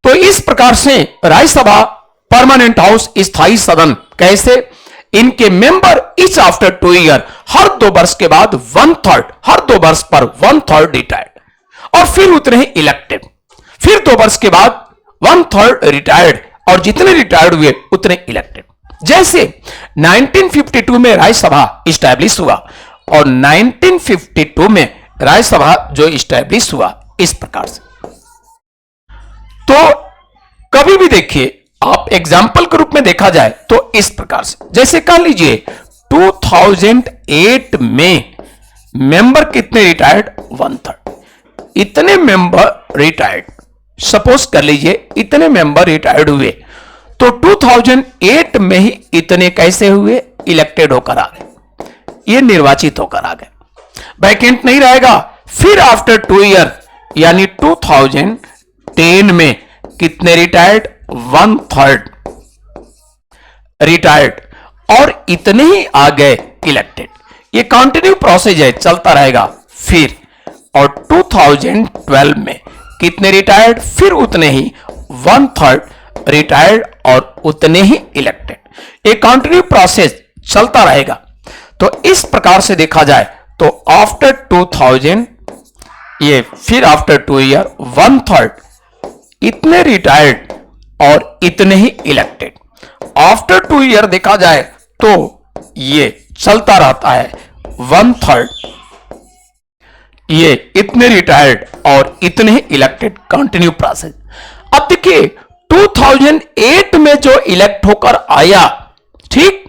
तो इस प्रकार से राज्यसभा परमानेंट हाउस, स्थायी सदन कैसे? इनके मेंबर ईच आफ्टर 2 ईयर, हर 2 वर्ष के बाद 1/3, हर 2 वर्ष पर 1/3 रिटायर्ड, और फिर उतने ही इलेक्टेड। फिर 2 वर्ष के बाद 1/3 रिटायर्ड, और जितने रिटायर्ड हुए उतने इलेक्टेड। जैसे 1952 में राज्यसभा इस्टेब्लिश हुआ, और 1952 में राज्यसभा जो इस्टेब्लिश हुआ इस प्रकार से। तो कभी भी देखिए, आप एग्जाम्पल के रूप में देखा जाए तो इस प्रकार से, जैसे कह लीजिए 2008 में मेंबर कितने रिटायर्ड? 1/3। इतने मेंबर रिटायर्ड, सपोज कर लीजिए इतने मेंबर रिटायर्ड हुए, तो 2008 में ही इतने कैसे हुए? इलेक्टेड होकर आ गए, ये निर्वाचित होकर आ गए, वैकेंट नहीं रहेगा। फिर आफ्टर 2 ईयर यानी 2010 में कितने रिटायर्ड? 1/3 रिटायर्ड, और इतने ही आ गए इलेक्टेड। ये कंटिन्यू प्रोसेस है, चलता रहेगा। फिर और 2012 में कितने रिटायर्ड? फिर उतने ही 1/3 रिटायर्ड, और उतने ही इलेक्टेड। ये कंटिन्यू प्रोसेस चलता रहेगा। तो इस प्रकार से देखा जाए तो आफ्टर 2000, ये फिर आफ्टर 2 ईयर 1/3 इतने रिटायर्ड और इतने ही इलेक्टेड। आफ्टर 2 ईयर देखा जाए तो ये चलता रहता है 1/3, ये इतने रिटायर्ड और इतने ही इलेक्टेड, कंटिन्यू प्रोसेस। अब देखिए 2008 में जो इलेक्ट होकर आया, ठीक,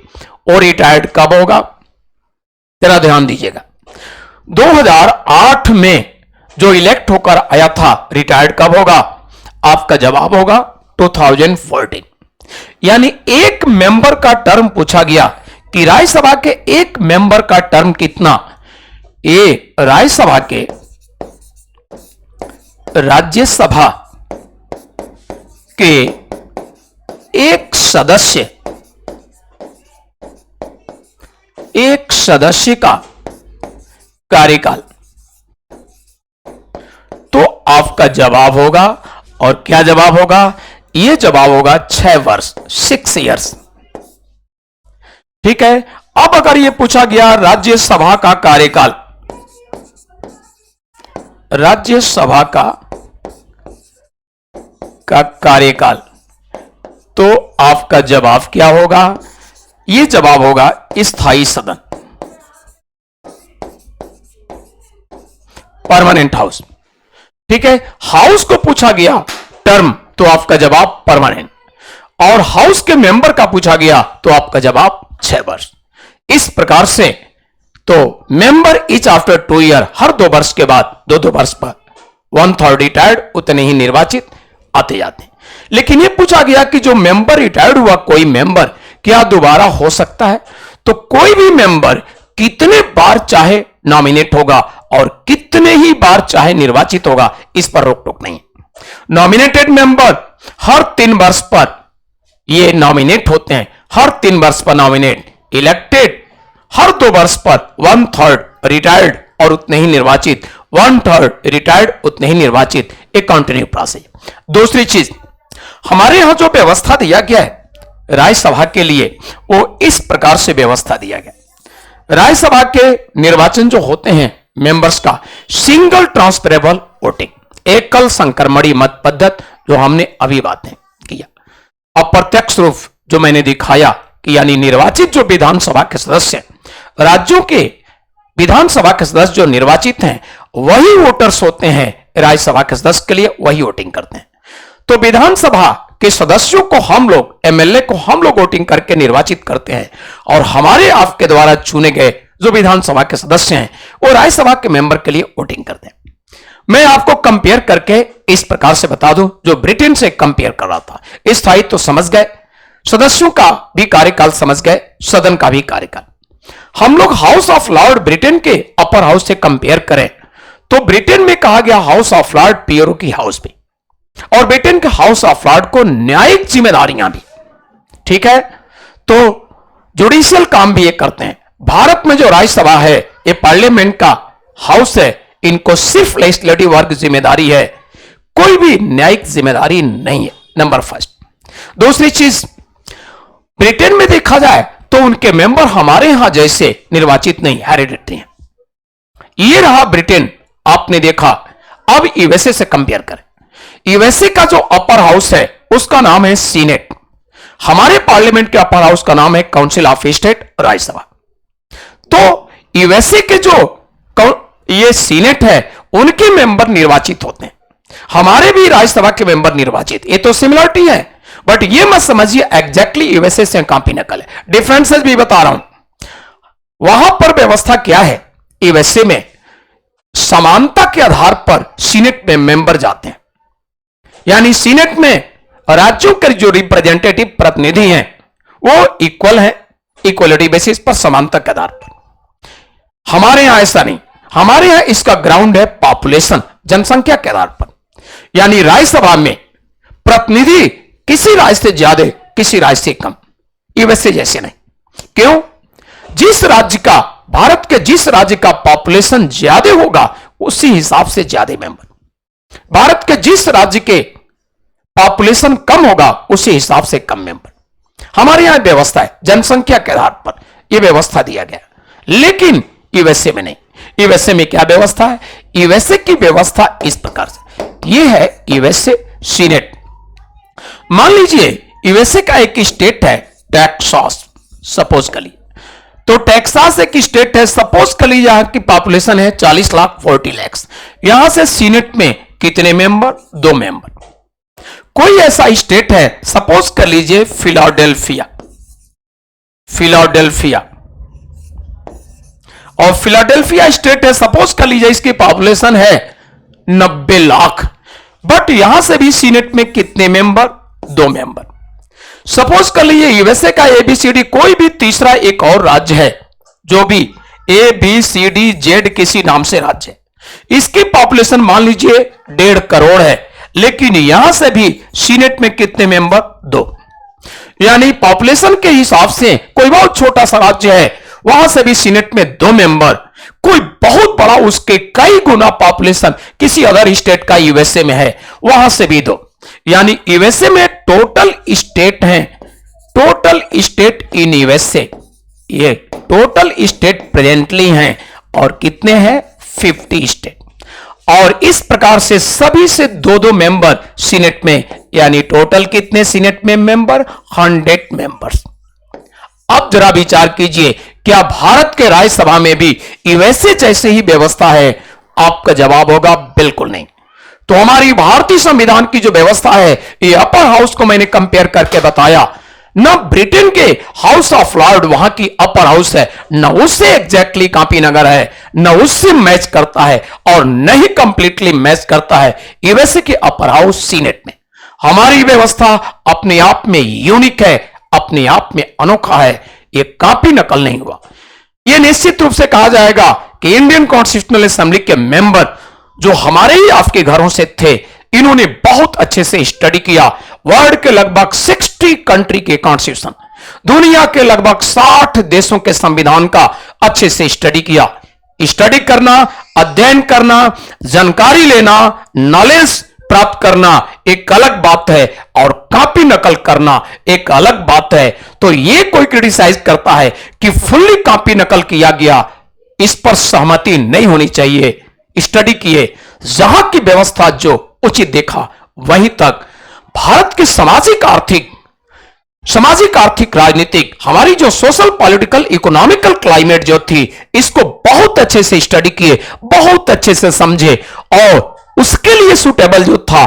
और रिटायर्ड कब होगा? जरा ध्यान दीजिएगा। 2008 में जो इलेक्ट होकर आया था, रिटायर्ड कब होगा? आपका जवाब होगा 2014। यानी एक मेंबर का टर्म पूछा गया कि राज्यसभा के एक मेंबर का टर्म कितना? ए राज्यसभा के, राज्यसभा के एक सदस्य का कार्यकाल। तो आपका जवाब होगा, और क्या जवाब होगा? यह जवाब होगा 6 वर्ष, 6 इयर्स। ठीक है। अब अगर यह पूछा गया राज्यसभा का कार्यकाल, राज्यसभा का कार्यकाल, तो आपका जवाब क्या होगा? यह जवाब होगा स्थायी सदन, परमानेंट हाउस। ठीक है। हाउस को पूछा गया टर्म, तो आपका जवाब परमानेंट, और हाउस के मेंबर का पूछा गया तो आपका जवाब 6 वर्ष। इस प्रकार से तो मेंबर इच आफ्टर 2 ईयर, हर 2 वर्ष के बाद 2-2 वर्ष पर 1/3 रिटायर्ड, उतने ही निर्वाचित आते जाते हैं। लेकिन यह पूछा गया कि जो मेंबर रिटायर्ड हुआ, कोई मेंबर क्या दोबारा हो सकता है? तो कोई भी मेंबर कितने बार चाहे नॉमिनेट होगा और कितने ही बार चाहे निर्वाचित होगा, इस पर रोक टोक नहीं। नॉमिनेटेड मेंबर हर 3 वर्ष पर ये नॉमिनेट होते हैं, हर 3 वर्ष पर नॉमिनेट, इलेक्टेड हर 2 वर्ष पर 1/3 रिटायर्ड और उतने ही निर्वाचित, 1/3 रिटायर्ड, उतने ही निर्वाचित, एक कंटिन्यू प्रोसेस। दूसरी चीज, हमारे यहां जो व्यवस्था दिया गया है राज्यसभा के लिए, वो इस प्रकार से व्यवस्था दिया गया। राज्यसभा के निर्वाचन जो होते हैं मेंबर्स का, सिंगल ट्रांसफरेबल वोटिंग, एकल संक्रमणीय मत पद्धति, जो हमने अभी बातें किया। अप्रत्यक्ष रूप जो मैंने दिखाया कि यानी निर्वाचित जो विधानसभा के सदस्य, राज्यों के विधानसभा के सदस्य जो निर्वाचित हैं, वही वोटर्स होते हैं राज्यसभा के सदस्य के लिए, वही वोटिंग करते हैं। तो विधानसभा के सदस्यों को हम लोग, एमएलए को हम लोग वोटिंग करके निर्वाचित करते हैं, और हमारे आपके द्वारा चुने गए जो विधानसभा के सदस्य हैं, वो राज्यसभा के मेंबर के लिए वोटिंग करते हैं। मैं आपको कंपेयर करके इस प्रकार से बता दूं, जो ब्रिटेन से कंपेयर कर रहा था। स्थायित्व तो समझ गए, सदस्यों का भी कार्यकाल समझ गए, सदन का भी कार्यकाल। हम लोग हाउस ऑफ लॉर्ड ब्रिटेन के अपर हाउस से कंपेयर करें तो ब्रिटेन में कहा गया हाउस ऑफ लॉर्ड पियरों की हाउस भी, और ब्रिटेन के हाउस ऑफ लॉर्ड को न्यायिक जिम्मेदारियां भी, ठीक है, तो जुडिशियल काम भी ये करते हैं। भारत में जो राज्यसभा है, ये पार्लियामेंट का हाउस है, इनको सिर्फ लेजिस्लेटिव वर्क जिम्मेदारी है, कोई भी न्यायिक जिम्मेदारी नहीं है, नंबर फर्स्ट। दूसरी चीज, ब्रिटेन में देखा जाए तो उनके मेंबर हमारे यहां जैसे निर्वाचित नहीं, हेरिडिटरी हैं। ये रहा ब्रिटेन, आपने देखा। अब यूएसए से कंपेयर करें। यूएसए का जो अपर हाउस है उसका नाम है सीनेट, हमारे पार्लियामेंट के अपर हाउस का नाम है काउंसिल ऑफ स्टेट, राज्यसभा। तो यूएसए के जो ये सीनेट है, उनके मेंबर निर्वाचित होते हैं, हमारे भी राज्यसभा के मेंबर निर्वाचित। ये तो सिमिलरिटी है, बट ये मत समझिए एग्जैक्टली यूएसए से कॉपी नकल है, डिफरेंसेस भी बता रहा हूं। वहां पर व्यवस्था क्या है, यूएसए में समानता के आधार पर सीनेट में मेंबर जाते हैं, यानी सीनेट में राज्यों के जो रिप्रेजेंटेटिव प्रतिनिधि हैं वो इक्वल हैं, इक्वलिटी बेसिस पर, समानता के आधार पर। हमारे यहां ऐसा नहीं, हमारे यहां इसका ग्राउंड है पॉपुलेशन, जनसंख्या के आधार पर, यानी राज्यसभा में प्रतिनिधि किसी राज्य से ज्यादा, किसी राज्य से कम, यूएसए जैसे नहीं। क्यों? जिस राज्य का, भारत के जिस राज्य का पॉपुलेशन ज्यादा होगा उसी हिसाब से ज्यादा मेंबर, भारत के जिस राज्य के पॉपुलेशन कम होगा उसी हिसाब से कम मेंबर। हमारे यहां व्यवस्था है जनसंख्या के आधार पर, यह व्यवस्था दिया गया, लेकिन यूएसए में नहीं। यूएसए में क्या व्यवस्था है? यूएसए की व्यवस्था इस प्रकार से, यह है यूएसए सीनेट। मान लीजिए यूएसए का एक स्टेट है टेक्सास, सपोज कर लीजिए, तो टेक्सास एक स्टेट है, सपोज कर लीजिए यहां की पॉपुलेशन है 40 लाख 40 लाख। यहां से सीनेट में कितने मेंबर? 2 मेंबर। कोई ऐसा स्टेट है, सपोज कर लीजिए फिलाडेल्फिया, फिलाडेल्फिया, और फिलाडेल्फिया स्टेट है, सपोज कर लीजिए इसकी पॉपुलेशन है 90 लाख, बट यहां से भी सीनेट में कितने मेंबर? 2 मेंबर। सपोज कर लीजिए यूएसए का एबीसीडी, कोई भी तीसरा एक और राज्य है, जो भी ABCD Z किसी नाम से राज्य है, इसकी पॉपुलेशन मान लीजिए 1.5 करोड़ है, लेकिन यहां से भी सीनेट में कितने मेंबर? 2। यानी पॉपुलेशन के हिसाब से कोई बहुत छोटा सा राज्य है, वहां से भी सीनेट में 2 मेंबर। कोई बहुत बड़ा, उसके कई गुना पॉपुलेशन किसी अदर स्टेट का यूएसए में है, वहां से भी 2। यानी यूएसए में टोटल स्टेट हैं, टोटल स्टेट इन यूएसए, ये टोटल स्टेट प्रेजेंटली हैं, और कितने हैं? 50 स्टेट। और इस प्रकार से सभी से 2-2 मेंबर सीनेट में, यानी टोटल कितने सीनेट में मेंबर? 100 मेंबर्स। अब जरा विचार कीजिए, क्या भारत के राज्यसभा में भी यूएसए जैसे ही व्यवस्था है? आपका जवाब होगा बिल्कुल नहीं। तो हमारी भारतीय संविधान की जो व्यवस्था है, ये अपर हाउस को मैंने कंपेयर करके बताया, न ब्रिटेन के हाउस ऑफ लॉर्ड वहां की अपर हाउस है, न उससे एग्जैक्टली कॉपी नगर है, न उससे मैच करता है, और न ही कंप्लीटली मैच करता है यूएसए के अपर हाउस सीनेट में। हमारी व्यवस्था अपने आप में यूनिक है, अपने आप में अनोखा है, यह कॉपी नकल नहीं हुआ। यह निश्चित रूप से कहा जाएगा कि इंडियन कॉन्स्टिट्यूशनल असेंबली के मेंबर जो हमारे ही आपके घरों से थे, इन्होंने बहुत अच्छे से स्टडी किया। वर्ल्ड के लगभग 60 कंट्री के कॉन्स्टिट्यूशन, दुनिया के लगभग 60 देशों के संविधान का अच्छे से स्टडी किया। स्टडी करना, अध्ययन करना, जानकारी लेना, नॉलेज प्राप्त करना एक अलग बात है और कॉपी नकल करना एक अलग बात है। तो ये कोई क्रिटिसाइज करता है कि फुल्ली कॉपी नकल किया गया, इस पर सहमति नहीं होनी चाहिए। स्टडी किए, जहां की व्यवस्था जो उचित देखा वहीं तक भारत की सामाजिक आर्थिक राजनीतिक हमारी जो सोशल पॉलिटिकल इकोनॉमिकल क्लाइमेट जो थी, इसको बहुत अच्छे से स्टडी किए, बहुत अच्छे से समझे और उसके लिए सूटेबल जो था,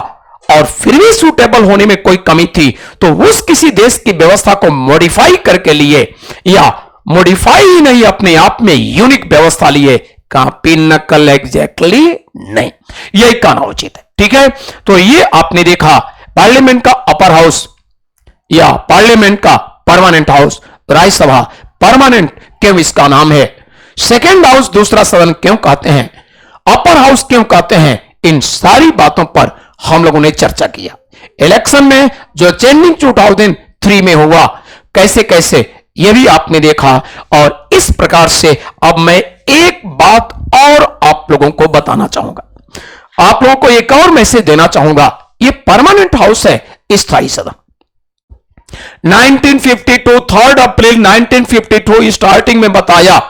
और फिर भी सूटेबल होने में कोई कमी थी तो उस किसी देश की व्यवस्था को मॉडिफाई करके लिए, या मॉडिफाई ही नहीं अपने आप में यूनिक व्यवस्था लिए, कॉपी नकल एग्जैक्टली नहीं, यही कहना उचित है। ठीक है, तो ये आपने देखा पार्लियामेंट का अपर हाउस या पार्लियामेंट का परमानेंट हाउस, राज्यसभा परमानेंट क्यों इसका नाम है, सेकेंड हाउस दूसरा सदन क्यों कहते हैं, अपर हाउस क्यों कहते हैं, इन सारी बातों पर हम लोगों ने चर्चा किया। इलेक्शन में जो चेंजिंग 2003 में हुआ कैसे कैसे यह भी आपने देखा, और इस प्रकार से अब मैं एक बात और आप लोगों को बताना चाहूंगा, आप लोगों को एक और मैसेज देना चाहूंगा। यह परमानेंट हाउस है, स्थायी सदन 1952 3 अप्रैल 1952 स्टार्टिंग में बताया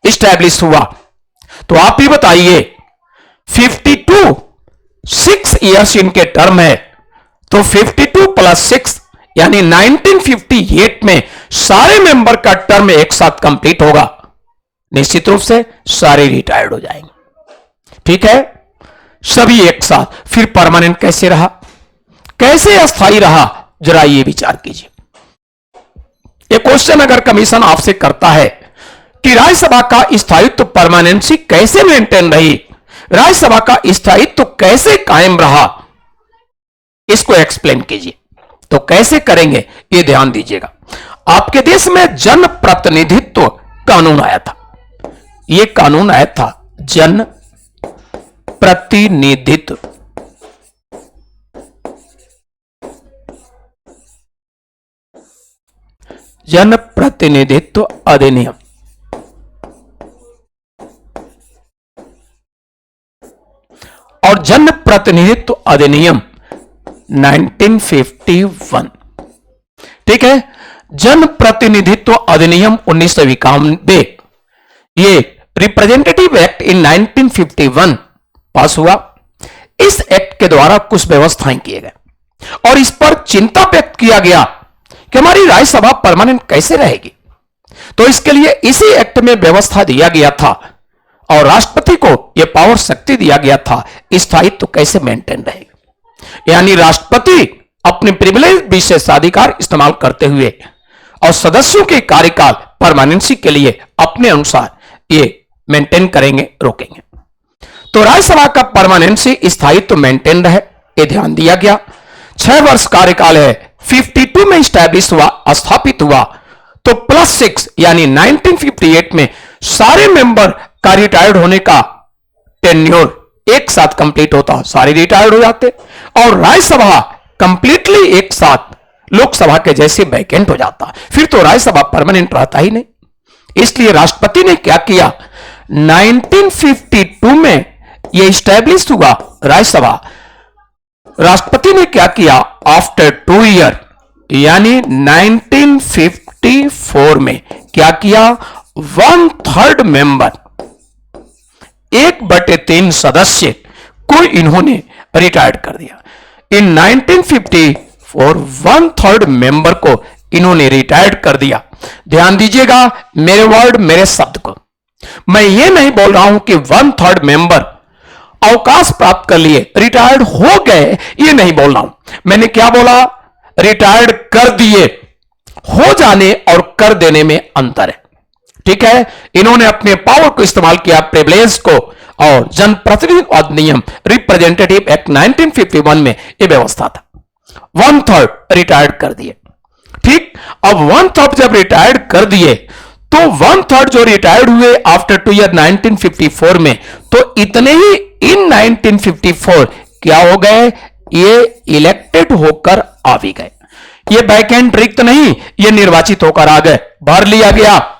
स्टैब्लिश हुआ। तो आप ही बताइए 52 6 इयर्स इनके टर्म है, तो 52 प्लस 6 यानी 1958 में सारे मेंबर का टर्म एक साथ कंप्लीट होगा, निश्चित रूप से सारे रिटायर्ड हो जाएंगे। ठीक है, सभी एक साथ। फिर परमानेंट कैसे रहा, कैसे अस्थायी रहा, जरा ये विचार कीजिए। ये क्वेश्चन अगर कमीशन आपसे करता है कि राज्यसभा का स्थायित्व परमानेंसी कैसे मेंटेन रही, राज्यसभा का स्थायित्व कैसे कायम रहा, इसको एक्सप्लेन कीजिए। तो कैसे करेंगे ये ध्यान दीजिएगा। आपके देश में जन प्रतिनिधित्व कानून आया था, ये कानून आया था जन प्रतिनिधित्व, जन प्रतिनिधित्व अधिनियम। और जन प्रतिनिधित्व अधिनियम 1951। ठीक है, जन प्रतिनिधित्व अधिनियम 1991, ये रिप्रेजेंटेटिव एक्ट इन 1951 पास हुआ। इस एक्ट के द्वारा कुछ व्यवस्थाएं किए गए और इस पर चिंता व्यक्त किया गया कि हमारी राज्यसभा परमानेंट कैसे रहेगी। तो इसके लिए इसी एक्ट में व्यवस्था दिया गया था और राष्ट्रपति को यह पावर शक्ति दिया गया था स्थायित्व कैसे मेंटेन रहेगा, यानी राष्ट्रपति अपने प्रिविलेज विशेषाधिकार इस्तेमाल करते हुए और सदस्यों के कार्यकाल परमानेंसी के लिए अपने अनुसार ये मेंटेन करेंगे, रोकेंगे। तो राज्यसभा का परमानेंसी स्थायित्व मेंटेन रहे, ये ध्यान दिया गया। 6 वर्ष कार्यकाल है, 52 में स्टैब्लिश हुआ, स्थापित हुआ, तो प्लस 6 यानी 1958 में सारे मेंबर का रिटायर्ड होने का टेन्योर एक साथ कंप्लीट होता, सारे रिटायर्ड हो जाते और राज्यसभा कंप्लीटली एक साथ लोकसभा के जैसे वैकेंट हो जाता, फिर तो राज्यसभा परमानेंट रहता ही नहीं। इसलिए राष्ट्रपति ने क्या किया, 1952 में यह स्टैब्लिश हुआ राज्यसभा, राष्ट्रपति ने क्या किया, आफ्टर 2 ईयर यानी 1954 में क्या किया, 1/3 मेंबर 1/3 सदस्य को इन्होंने रिटायर्ड कर दिया। इन 1954 1/3 मेंबर को इन्होंने रिटायर्ड कर दिया। ध्यान दीजिएगा मेरे वर्ड मेरे शब्द को, मैं ये नहीं बोल रहा हूं कि 1/3 मेंबर अवकाश प्राप्त कर लिए, रिटायर्ड हो गए, ये नहीं बोल रहा हूं। मैंने क्या बोला, रिटायर्ड कर दिए, हो जाने और कर देने में अंतर है। ठीक है, इन्होंने अपने पावर को इस्तेमाल किया, प्रिविलेज को, और जनप्रतिनिधित्व अधिनियम रिप्रेजेंटेटिव एक्ट 1951 में यह व्यवस्था था, 1/3 रिटायर्ड कर दिए। ठीक, अब 1/3 जब रिटायर्ड कर दिए तो 1/3 जो रिटायर्ड हुए आफ्टर 2 ईयर 1954 में, तो इतने ही इन 1954 क्या हो गए, ये इलेक्टेड होकर आ भी गए, ये वैकेंट रिक्त नहीं, ये निर्वाचित होकर आ गए, भर लिया गया।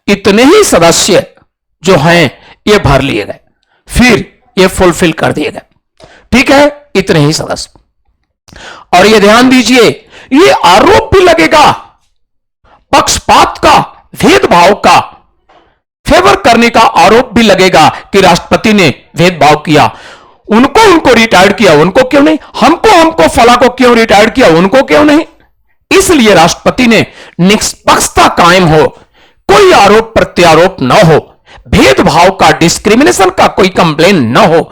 इतने ही सदस्य जो हैं ये भर लिए गए, फिर ये फुलफिल कर दिए गए। ठीक है, इतने ही सदस्य। और ये ध्यान दीजिए, ये आरोप भी लगेगा पक्षपात का, भेदभाव का, फेवर करने का आरोप भी लगेगा कि राष्ट्रपति ने भेदभाव किया, उनको रिटायर्ड किया, उनको क्यों नहीं, हमको फला को क्यों रिटायर्ड किया, उनको क्यों नहीं। इसलिए राष्ट्रपति ने निष्पक्षता कायम हो, कोई आरोप प्रत्यारोप न हो, भेदभाव का, डिस्क्रिमिनेशन का कोई कंप्लेन न हो,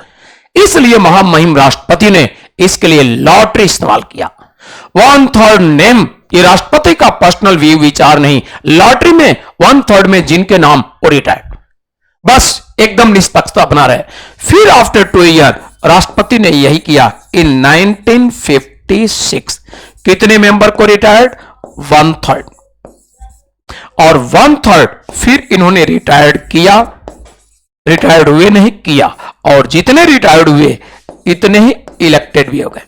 इसलिए महामहिम राष्ट्रपति ने इसके लिए लॉटरी इस्तेमाल किया। 1/3 नेम, ये राष्ट्रपति का पर्सनल व्यू विचार नहीं, लॉटरी में 1/3 में जिनके नाम वो रिटायर्ड, बस एकदम निष्पक्षता बना रहे। फिर आफ्टर 2 ईयर राष्ट्रपति ने यही किया। इन 1956 कितने मेंबर को रिटायर्ड? 1/3। और 1/3 फिर इन्होंने रिटायर्ड किया, रिटायर्ड हुए नहीं किया, और जितने रिटायर्ड हुए इतने ही इलेक्टेड भी हो गए,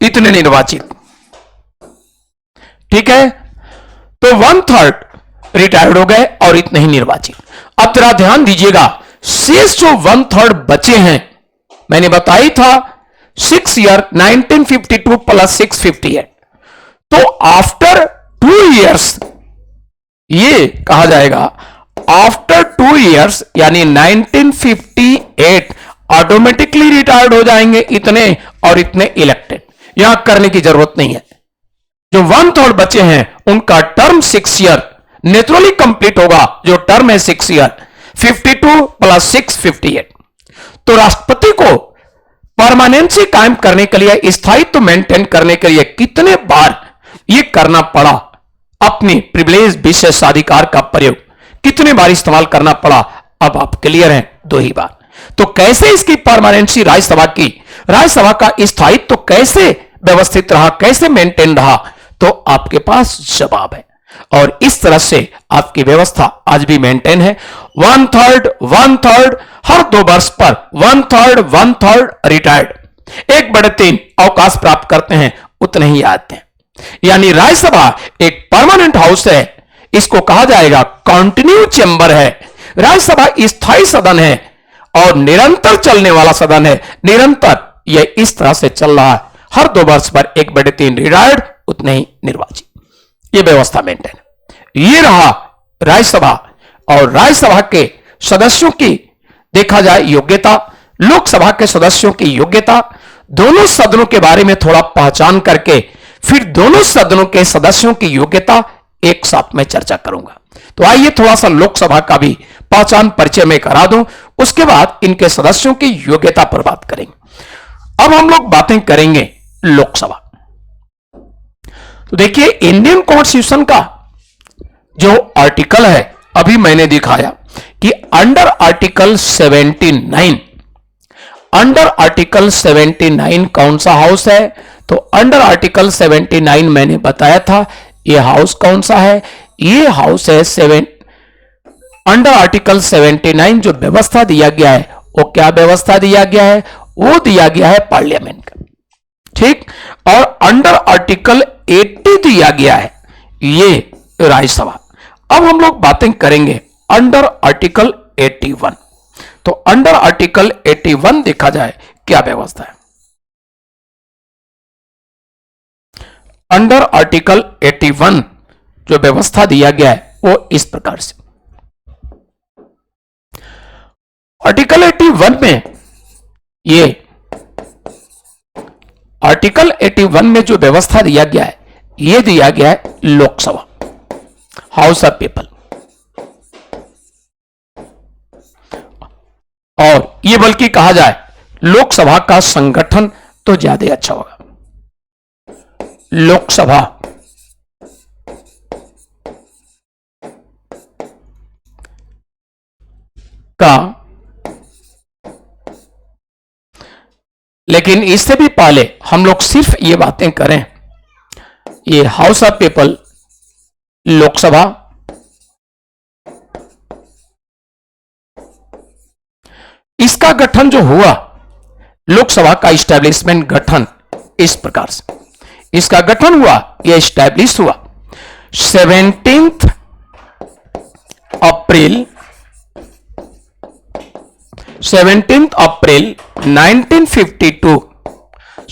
इतने निर्वाचित। ठीक है, तो 1/3 रिटायर्ड हो गए और इतने ही निर्वाचित। अब जरा ध्यान दीजिएगा, शेष जो 1/3 बचे हैं, मैंने बताई था 6 ईयर 1952 प्लस 658, तो आफ्टर 2 ईयर्स ये कहा जाएगा आफ्टर 2 ईयर्स यानी 1958 ऑटोमेटिकली रिटायर्ड हो जाएंगे इतने, और इतने इलेक्टेड, यहां करने की जरूरत नहीं है। जो 1/3 बचे हैं उनका टर्म 6 ईयर नेचुरली कंप्लीट होगा, जो टर्म है 6 ईयर, 52 प्लस 6 58। तो राष्ट्रपति को परमानेंसी कायम करने के लिए, स्थायित्व मेंटेन करने के लिए कितने बार यह करना पड़ा, अपनी प्रिविलेज विशेषाधिकार का प्रयोग कितने बार इस्तेमाल करना पड़ा, अब आप क्लियर हैं, 2 ही बार। तो कैसे इसकी परमानेंसी राज्यसभा का स्थायित्व तो कैसे व्यवस्थित रहा, कैसे मेंटेन रहा, तो आपके पास जवाब है। और इस तरह से आपकी व्यवस्था आज भी मेंटेन है। 1/3 हर 2 वर्ष पर 1/3 रिटायर्ड, 1/3 अवकाश प्राप्त करते हैं, उतने ही आते हैं। यानी राज्यसभा एक परमानेंट हाउस है, इसको कहा जाएगा कंटिन्यू चेंबर है। राज्यसभा स्थायी सदन है और निरंतर चलने वाला सदन है, निरंतर यह इस तरह से चल रहा है, हर 2 वर्ष पर 1/3 रिटायर्ड, उतने ही निर्वाचित, यह व्यवस्था मेंटेन है। यह रहा राज्यसभा। और राज्यसभा के सदस्यों की देखा जाए योग्यता, लोकसभा के सदस्यों की योग्यता, दोनों सदनों के बारे में थोड़ा पहचान करके फिर दोनों सदनों के सदस्यों की योग्यता एक साथ में चर्चा करूंगा। तो आइए थोड़ा सा लोकसभा का भी पहचान परिचय में करा दूं, उसके बाद इनके सदस्यों की योग्यता पर बात करेंगे। अब हम लोग बातें करेंगे लोकसभा। तो देखिए, इंडियन कॉन्स्टिट्यूशन का जो आर्टिकल है, अभी मैंने दिखाया कि अंडर आर्टिकल 79, अंडर आर्टिकल 79 कौन सा हाउस है, तो अंडर आर्टिकल 79 मैंने बताया था, यह हाउस कौन सा है, यह हाउस है अंडर आर्टिकल 79 जो व्यवस्था दिया गया है, वो क्या व्यवस्था दिया गया है, वो दिया गया है पार्लियामेंट का। ठीक, और अंडर आर्टिकल 80 दिया गया है, ये राज्यसभा। अब हम लोग बातें करेंगे अंडर आर्टिकल 81। तो अंडर आर्टिकल 81 देखा जाए क्या व्यवस्था है। अंडर आर्टिकल 81 जो व्यवस्था दिया गया है वो इस प्रकार से, आर्टिकल 81 में, ये आर्टिकल 81 में जो व्यवस्था दिया गया है, ये दिया गया है लोकसभा, हाउस ऑफ पीपल। और ये बल्कि कहा जाए लोकसभा का संगठन तो ज्यादा अच्छा होगा। लोकसभा का, लेकिन इससे भी पहले हम लोग सिर्फ ये बातें करें, ये हाउस ऑफ पीपल, लोकसभा, इसका गठन जो हुआ, लोकसभा का इस्टेब्लिशमेंट गठन इस प्रकार से, इसका गठन हुआ, यह इस्टेब्लिश हुआ 17 अप्रैल 17 अप्रैल 1952,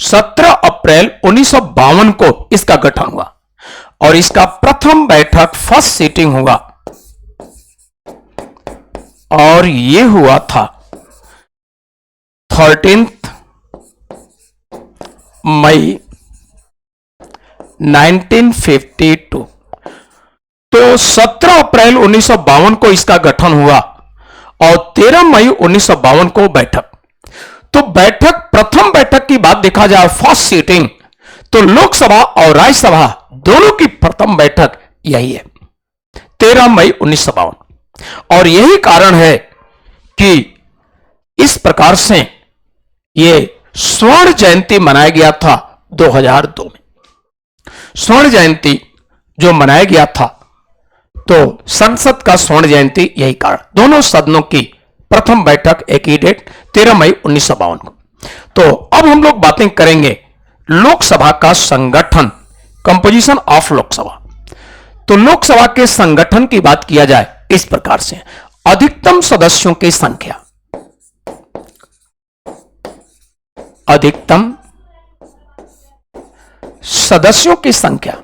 17 अप्रैल 1952 को इसका गठन हुआ और इसका प्रथम बैठक, फर्स्ट सीटिंग हुआ और यह हुआ था 13 मई 1952। तो 17 अप्रैल 1952 को इसका गठन हुआ और 13 मई 1952 को बैठक। तो बैठक, प्रथम बैठक की बात देखा जाए, फर्स्ट सीटिंग, तो लोकसभा और राज्यसभा दोनों की प्रथम बैठक यही है, 13 मई 1952। और यही कारण है कि इस प्रकार से यह स्वर्ण जयंती मनाया गया था 2002 में। स्वर्ण जयंती जो मनाया गया था, तो संसद का स्वर्ण जयंती यही कारण, दोनों सदनों की प्रथम बैठक एक ही डेट 13 मई 1952 को। तो अब हम लोग बातें करेंगे लोकसभा का संगठन, कंपोजिशन ऑफ लोकसभा। तो लोकसभा के संगठन की बात किया जाए इस प्रकार से, अधिकतम सदस्यों की संख्या, अधिकतम सदस्यों की संख्या,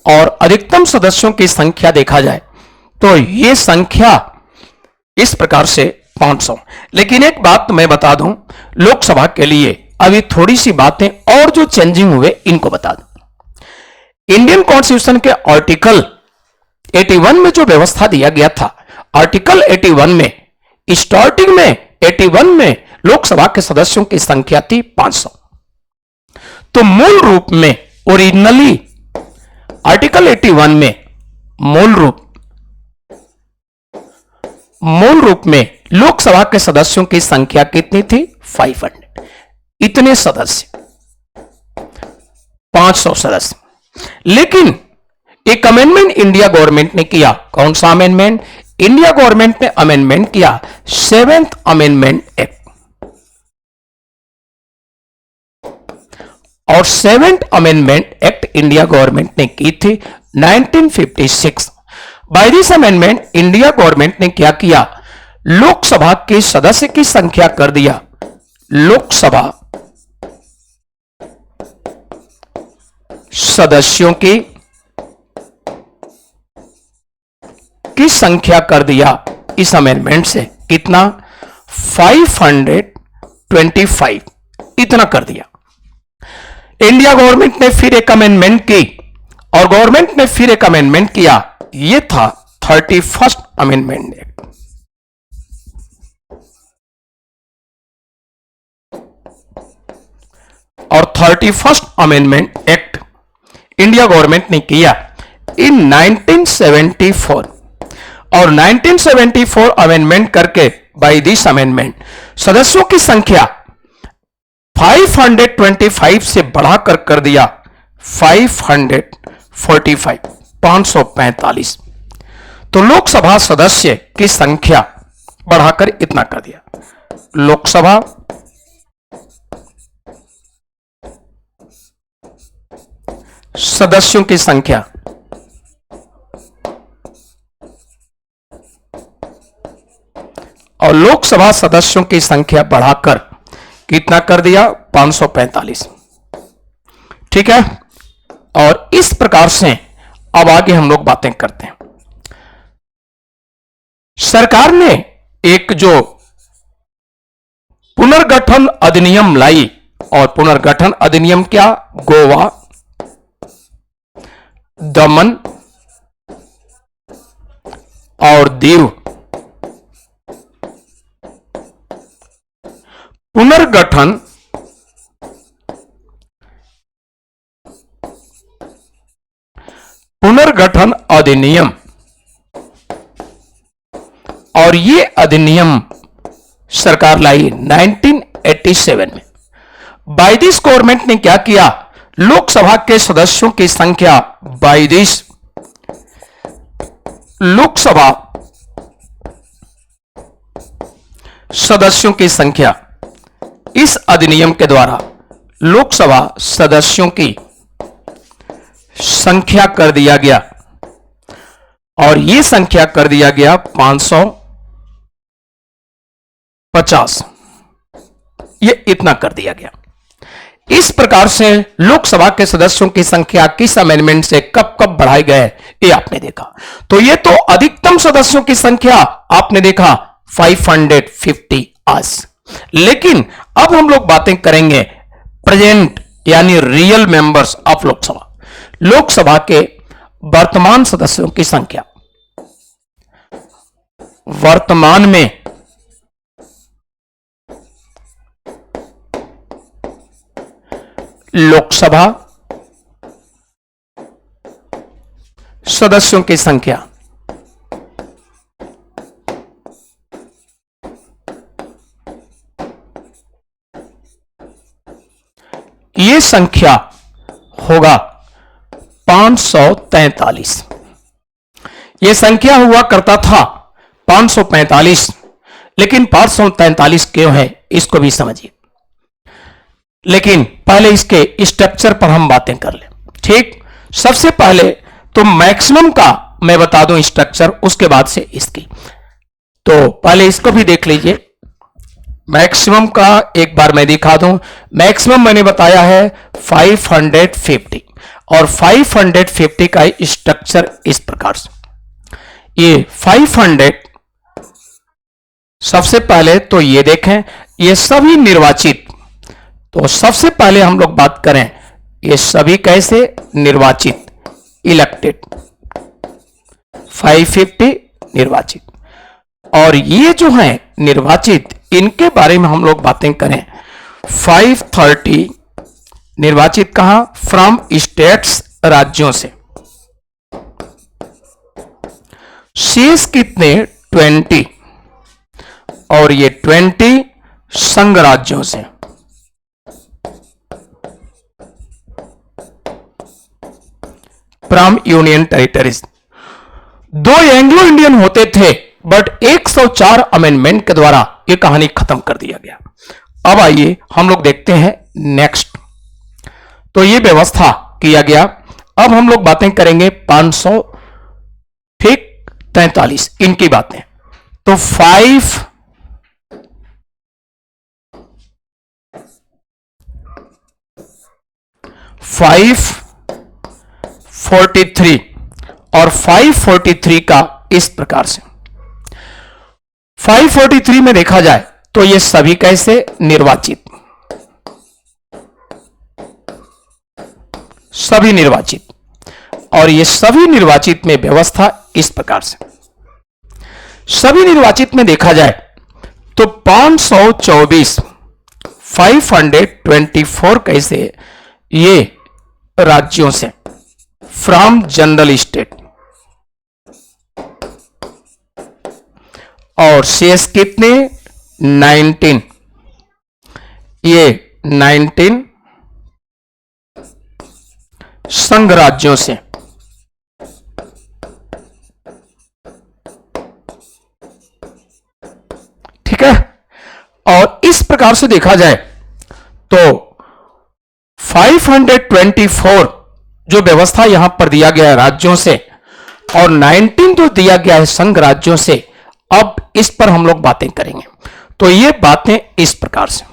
और अधिकतम सदस्यों की संख्या देखा जाए तो यह संख्या इस प्रकार से 500। लेकिन एक बात मैं बता दूं, लोकसभा के लिए अभी थोड़ी सी बातें और जो चेंजिंग हुए इनको बता दूं। इंडियन कॉन्स्टिट्यूशन के आर्टिकल 81 में जो व्यवस्था दिया गया था, आर्टिकल 81 में, स्टार्टिंग में 81 में लोकसभा के सदस्यों की संख्या थी 500। तो मूल रूप में ओरिजिनली आर्टिकल 81 में मूल रूप में लोकसभा के सदस्यों की संख्या कितनी थी? 500। इतने सदस्य, 500 सदस्य। लेकिन एक अमेंडमेंट इंडिया गवर्नमेंट ने किया। कौन सा अमेंडमेंट? इंडिया गवर्नमेंट ने अमेंडमेंट किया 7th अमेंडमेंट एक्ट। और 7th amendment act India government ने की थी 1956। By this amendment India government ने क्या किया? लोकसभा के सदस्य की संख्या कर दिया, लोकसभा सदस्यों की संख्या कर दिया इस अमेंडमेंट से। कितना? 525, इतना कर दिया। इंडिया गवर्नमेंट ने फिर एक अमेंडमेंट की और गवर्नमेंट ने फिर एक अमेंडमेंट किया, यह था 31st अमेंडमेंट एक्ट। और 31st amendment act India government ने किया इन 1974। और 1974 अमेंडमेंट करके बाय दिस अमेंडमेंट सदस्यों की संख्या 525 से बढ़ाकर कर दिया 545, 545। तो लोकसभा सदस्य की संख्या बढ़ाकर इतना कर दिया। लोकसभा सदस्यों की संख्या और लोकसभा सदस्यों की संख्या बढ़ाकर कितना कर दिया? 545। ठीक है। और इस प्रकार से अब आगे हम लोग बातें करते हैं। सरकार ने एक जो पुनर्गठन अधिनियम लाई, और पुनर्गठन अधिनियम क्या? गोवा, दमन और दीव पुनर्गठन अधिनियम। और ये अधिनियम सरकार लाई 1987 में। बाय दिस गवर्नमेंट ने क्या किया? लोकसभा के सदस्यों की संख्या, बाय दिस लोकसभा सदस्यों की संख्या इस अधिनियम के द्वारा लोकसभा सदस्यों की संख्या कर दिया गया, और यह संख्या कर दिया गया 550। ये इतना कर दिया गया। इस प्रकार से लोकसभा के सदस्यों की संख्या किस अमेंडमेंट से कब कब बढ़ाए गए, ये आपने देखा। तो ये तो अधिकतम सदस्यों की संख्या आपने देखा 550 आज। लेकिन अब हम लोग बातें करेंगे प्रेजेंट यानी real members of Lok Sabha, Lok Sabha के वर्तमान सदस्यों की संख्या। वर्तमान में लोकसभा सदस्यों की संख्या, ये संख्या होगा 543। यह संख्या हुआ करता था 545, लेकिन 543 क्यों है इसको भी समझिए। लेकिन पहले इसके स्ट्रक्चर पर हम बातें कर लें। ठीक, सबसे पहले तो मैक्सिमम का मैं बता दूं स्ट्रक्चर, उसके बाद से इसकी। तो पहले इसको भी देख लीजिए। मैक्सिमम का एक बार मैं दिखा दूं। मैक्सिमम मैंने बताया है 550, और 550 का स्ट्रक्चर इस प्रकार से। ये 500 सबसे पहले तो ये देखें, ये सभी निर्वाचित। तो सबसे पहले हम लोग बात करें, ये सभी कैसे निर्वाचित, इलेक्टेड 550 निर्वाचित। और ये जो है निर्वाचित, इनके बारे में हम लोग बातें करें 530 निर्वाचित कहां, फ्रॉम स्टेट्स, राज्यों से। शेष कितने 20, और ये 20 संघ राज्यों से। From union territories. दो एंग्लो इंडियन होते थे, बट 104 अमेंडमेंट के द्वारा यह कहानी खत्म कर दिया गया। अब आइए हम लोग देखते हैं नेक्स्ट। तो यह व्यवस्था किया गया। अब हम लोग बातें करेंगे 543 इनकी बातें। तो 543 और 543 का इस प्रकार से। 543 में देखा जाए तो ये सभी कैसे निर्वाचित, सभी निर्वाचित, और ये सभी निर्वाचित में व्यवस्था इस प्रकार से। सभी निर्वाचित में देखा जाए तो 524 524 कैसे, ये राज्यों से, फ्रॉम जनरल स्टेट। और शेष कितने 19, ये 19 संघ राज्यों से। ठीक है। और इस प्रकार से देखा जाए तो 524 जो व्यवस्था यहां पर दिया गया है राज्यों से, और 19 जो दिया गया है संघ राज्यों से। अब इस पर हम लोग बातें करेंगे। तो ये बातें इस प्रकार से।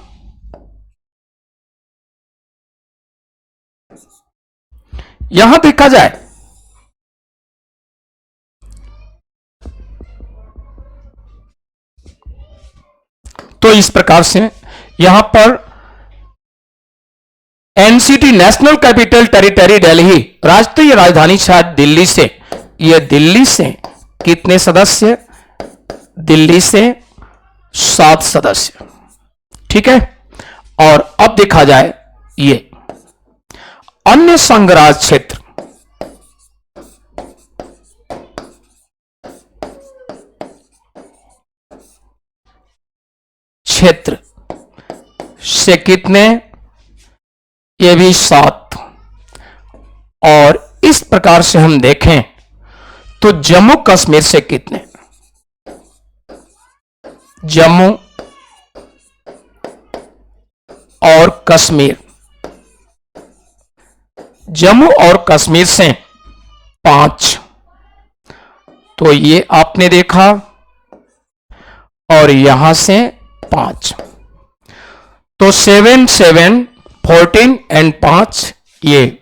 यहां देखा जाए तो इस प्रकार से यहां पर NCT, national capital territory Delhi, राष्ट्रीय राजधानी शहर दिल्ली से, यह दिल्ली से कितने सदस्य, दिल्ली से 7 सदस्य। ठीक है। और अब देखा जाए ये अन्य संघ राज क्षेत्र, क्षेत्र से कितने, ये भी 7। और इस प्रकार से हम देखें तो जम्मू कश्मीर से कितने, जम्मू और कश्मीर जम्मू और कश्मीर से 5, तो ये आपने देखा, और यहां से 5, तो 7, 7, 14 एंड 5 ये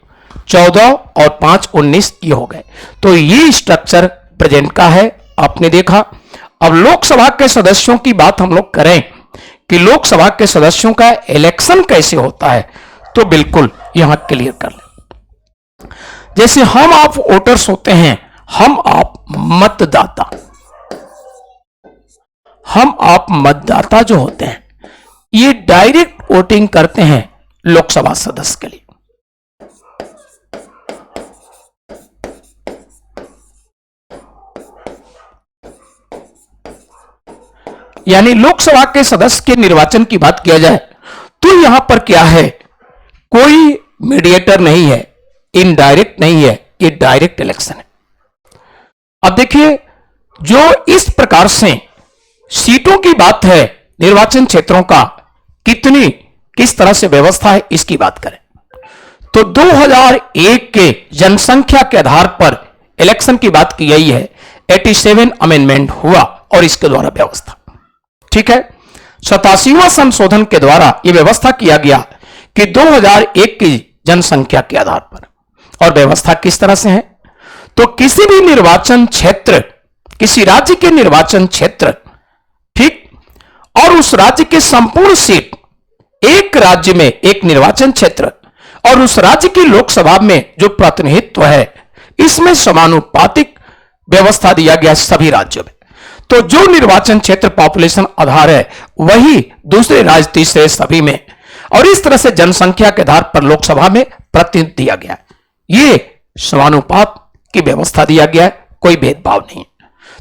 14 और 5, 19 ये हो गए। तो ये स्ट्रक्चर प्रेजेंट का है, आपने देखा। अब लोकसभा के सदस्यों की बात हम लोग करें कि लोकसभा के सदस्यों का इलेक्शन कैसे होता है, तो बिल्कुल यहां क्लियर कर लें। जैसे हम आप वोटर्स होते हैं, हम आप मतदाता, हम आप मतदाता जो होते हैं, ये डायरेक्ट वोटिंग करते हैं लोकसभा सदस्य के लिए। यानी लोकसभा के सदस्य के निर्वाचन की बात किया जाए तो यहां पर क्या है, कोई मीडिएटर नहीं है, इनडायरेक्ट नहीं है, ये डायरेक्ट इलेक्शन है। अब देखिए, जो इस प्रकार से सीटों की बात है निर्वाचन क्षेत्रों का, कितनी किस तरह से व्यवस्था है इसकी बात करें तो 2001 के जनसंख्या के आधार पर इलेक्शन की बात की गई है। 87 अमेंडमेंट हुआ और इसके द्वारा व्यवस्था, ठीक है। 87वां संशोधन के द्वारा यह व्यवस्था किया गया कि 2001 की जनसंख्या के आधार पर, और व्यवस्था किस तरह से है तो किसी भी निर्वाचन क्षेत्र, किसी राज्य के निर्वाचन क्षेत्र, ठीक, और उस राज्य के संपूर्ण सीट, एक राज्य में एक निर्वाचन क्षेत्र और उस राज्य की लोकसभा में जो प्रतिनिधित्व है, इसमें समानुपातिक व्यवस्था दिया गया सभी राज्यों में। तो जो निर्वाचन क्षेत्र पॉपुलेशन आधार है वही दूसरे राज्य, तीसरे, सभी में, और इस तरह से जनसंख्या के आधार पर लोकसभा में प्रतिनिधित्व दिया गया। ये समानुपात की व्यवस्था दिया गया है, कोई भेदभाव नहीं।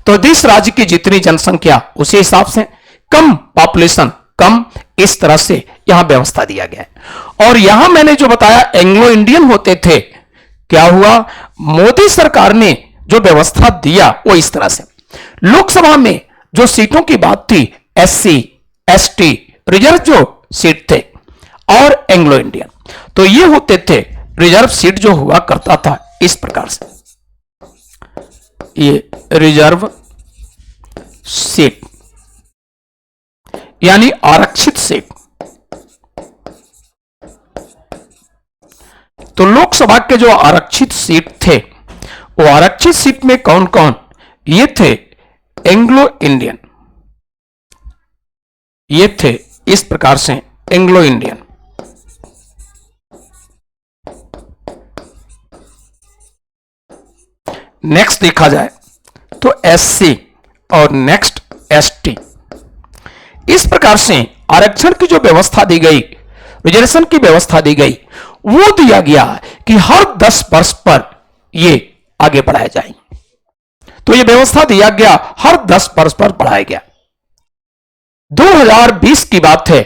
तो जिस राज्य की जितनी जनसंख्या उसी हिसाब से, कम पॉपुलेशन कम, इस तरह से यहां व्यवस्था दिया गया है। और यहां मैंने जो बताया एंग्लो इंडियन होते थे, क्या हुआ, मोदी सरकार ने जो व्यवस्था दिया वो इस तरह से, लोकसभा में जो सीटों की बात थी, एससी, एसटी, रिजर्व जो सीट थे, और एंग्लो इंडियन, तो ये होते थे रिजर्व सीट जो हुआ करता था इस प्रकार से, ये रिजर्व सीट यानी आरक्षित सीट। तो लोकसभा के जो आरक्षित सीट थे, वो आरक्षित सीट में कौन कौन, ये थे एंग्लो इंडियन, ये थे इस प्रकार से एंग्लो इंडियन। नेक्स्ट देखा जाए तो एससी और नेक्स्ट एसटी। इस प्रकार से आरक्षण की जो व्यवस्था दी गई, रिजर्वेशन की व्यवस्था दी गई, वो दिया गया कि हर 10 वर्ष पर ये आगे बढ़ाए जाएंगे। तो ये व्यवस्था दिया गया, हर 10 वर्ष पर बढ़ाया गया। 2020 की बात है,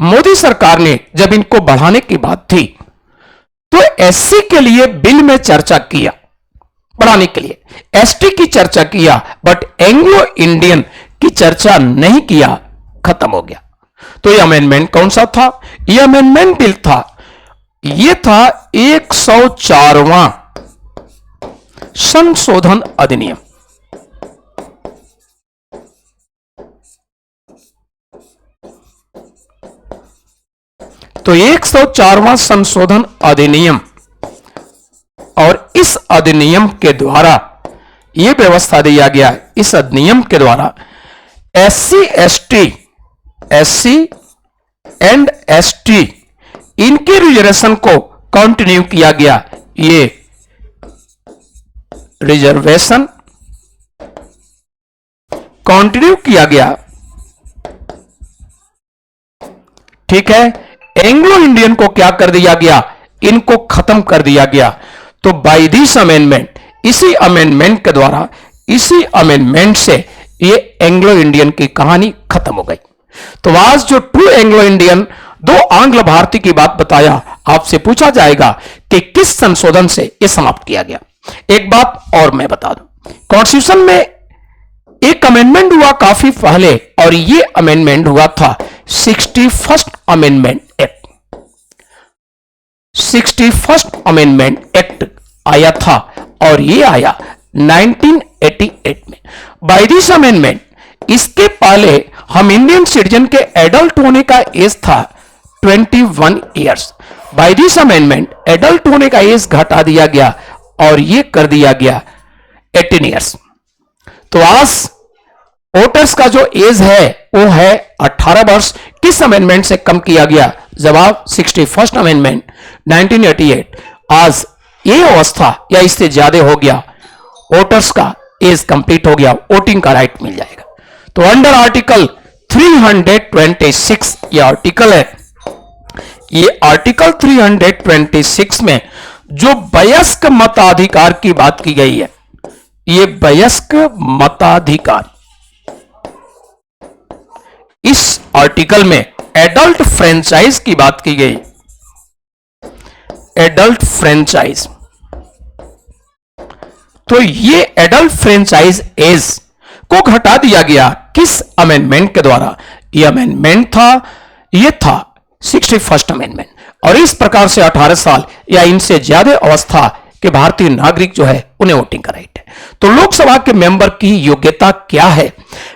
मोदी सरकार ने जब इनको बढ़ाने की बात थी तो एससी के लिए बिल में चर्चा किया, बढ़ाने के लिए एसटी की चर्चा किया, बट एंग्लो इंडियन की चर्चा नहीं किया, खत्म हो गया। तो ये अमेंडमेंट कौन सा था, ये अमेंडमेंट बिल था, ये था 104वां संशोधन अधिनियम। तो 104वां संशोधन अधिनियम, और इस अधिनियम के द्वारा यह व्यवस्था दिया गया, इस अधिनियम के द्वारा SC, ST, SC and ST, इनके रिजर्वेशन को कंटिन्यू किया गया। ये रिजर्वेशन कंटिन्यू किया गया, ठीक है। एंग्लो इंडियन को क्या कर दिया गया, इनको खत्म कर दिया गया। तो बाय दिस अमेंडमेंट, इसी अमेंडमेंट के द्वारा, इसी अमेंडमेंट से ये एंग्लो इंडियन की कहानी खत्म हो गई। तो आज जो ट्रू एंग्लो इंडियन, दो आंग्ल भारतीय की बात बताया, आपसे पूछा जाएगा कि किस संशोधन से यह समाप्त किया गया। एक बात और मैं बता दूं, कॉन्स्टिट्यूशन में एक अमेंडमेंट हुआ काफी पहले, और यह अमेंडमेंट हुआ था 61st amendment act. 61st amendment act आया था और ये आया 1988 में। बाय दिस अमेंडमेंट इसके पहले हम इंडियन सिटीजन के एडल्ट होने का एज था 21 years. By this amendment adult होने का एज घटा दिया गया और ये कर दिया गया 18 इयर्स। तो आज वोटर्स का जो एज है वो है 18 वर्ष। किस अमेंडमेंट से कम किया गया? जवाब 61st अमेंडमेंट 1988। आज ये अवस्था या इससे ज्यादा हो गया, वोटर्स का एज कंप्लीट हो गया, वोटिंग का राइट मिल जाएगा। तो अंडर आर्टिकल 326 ये आर्टिकल है, ये आर्टिकल 326 में जो वयस्क मताधिकार की बात की गई है, ये वयस्क मताधिकार, इस आर्टिकल में एडल्ट फ्रेंचाइज की बात की गई। एडल्ट फ्रेंचाइज, तो ये एडल्ट फ्रेंचाइज एज को घटा दिया गया किस अमेंडमेंट के द्वारा? ये अमेंडमेंट था, ये था 61st अमेंडमेंट। और इस प्रकार से 18 साल या इनसे ज्यादा अवस्था के भारतीय नागरिक जो है उन्हें वोटिंग का राइट है। तो लोकसभा के मेंबर की योग्यता क्या है,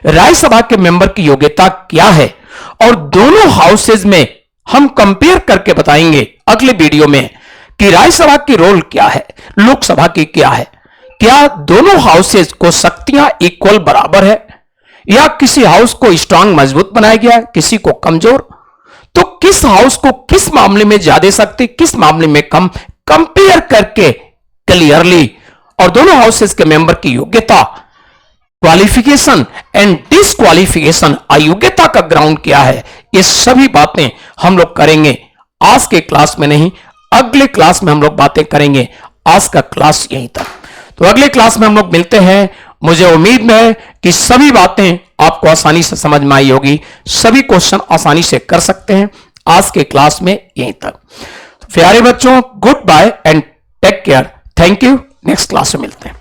राज्यसभा के मेंबर की योग्यता क्या है, और दोनों हाउसेज में हम कंपेयर करके बताएंगे अगले वीडियो में कि राज्यसभा की रोल क्या है, लोकसभा की क्या है, क्या दोनों हाउसेज को शक्तियां इक्वल बराबर है, या किसी हाउस को स्ट्रांग मजबूत बनाया गया है, किसी को कमजोर। तो किस हाउस को किस मामले में ज्यादा शक्ति, किस मामले में कम, कंपेयर करके क्लियरली, और दोनों हाउसेज के मेंबर की योग्यता, क्वालिफिकेशन एंड डिसक्वालिफिकेशन, अयोग्यता का ग्राउंड क्या है, ये सभी बातें हम लोग करेंगे। आज के क्लास में नहीं, अगले क्लास में हम लोग बातें करेंगे। आज का क्लास यहीं तक। तो अगले क्लास में हम लोग मिलते हैं। मुझे उम्मीद है कि सभी बातें आपको आसानी से समझ में आई होगी, सभी क्वेश्चन आसानी से कर सकते हैं। आज के क्लास में यहीं तक। प्यारे बच्चों, good bye and take care. Thank you. Next class में मिलते हैं।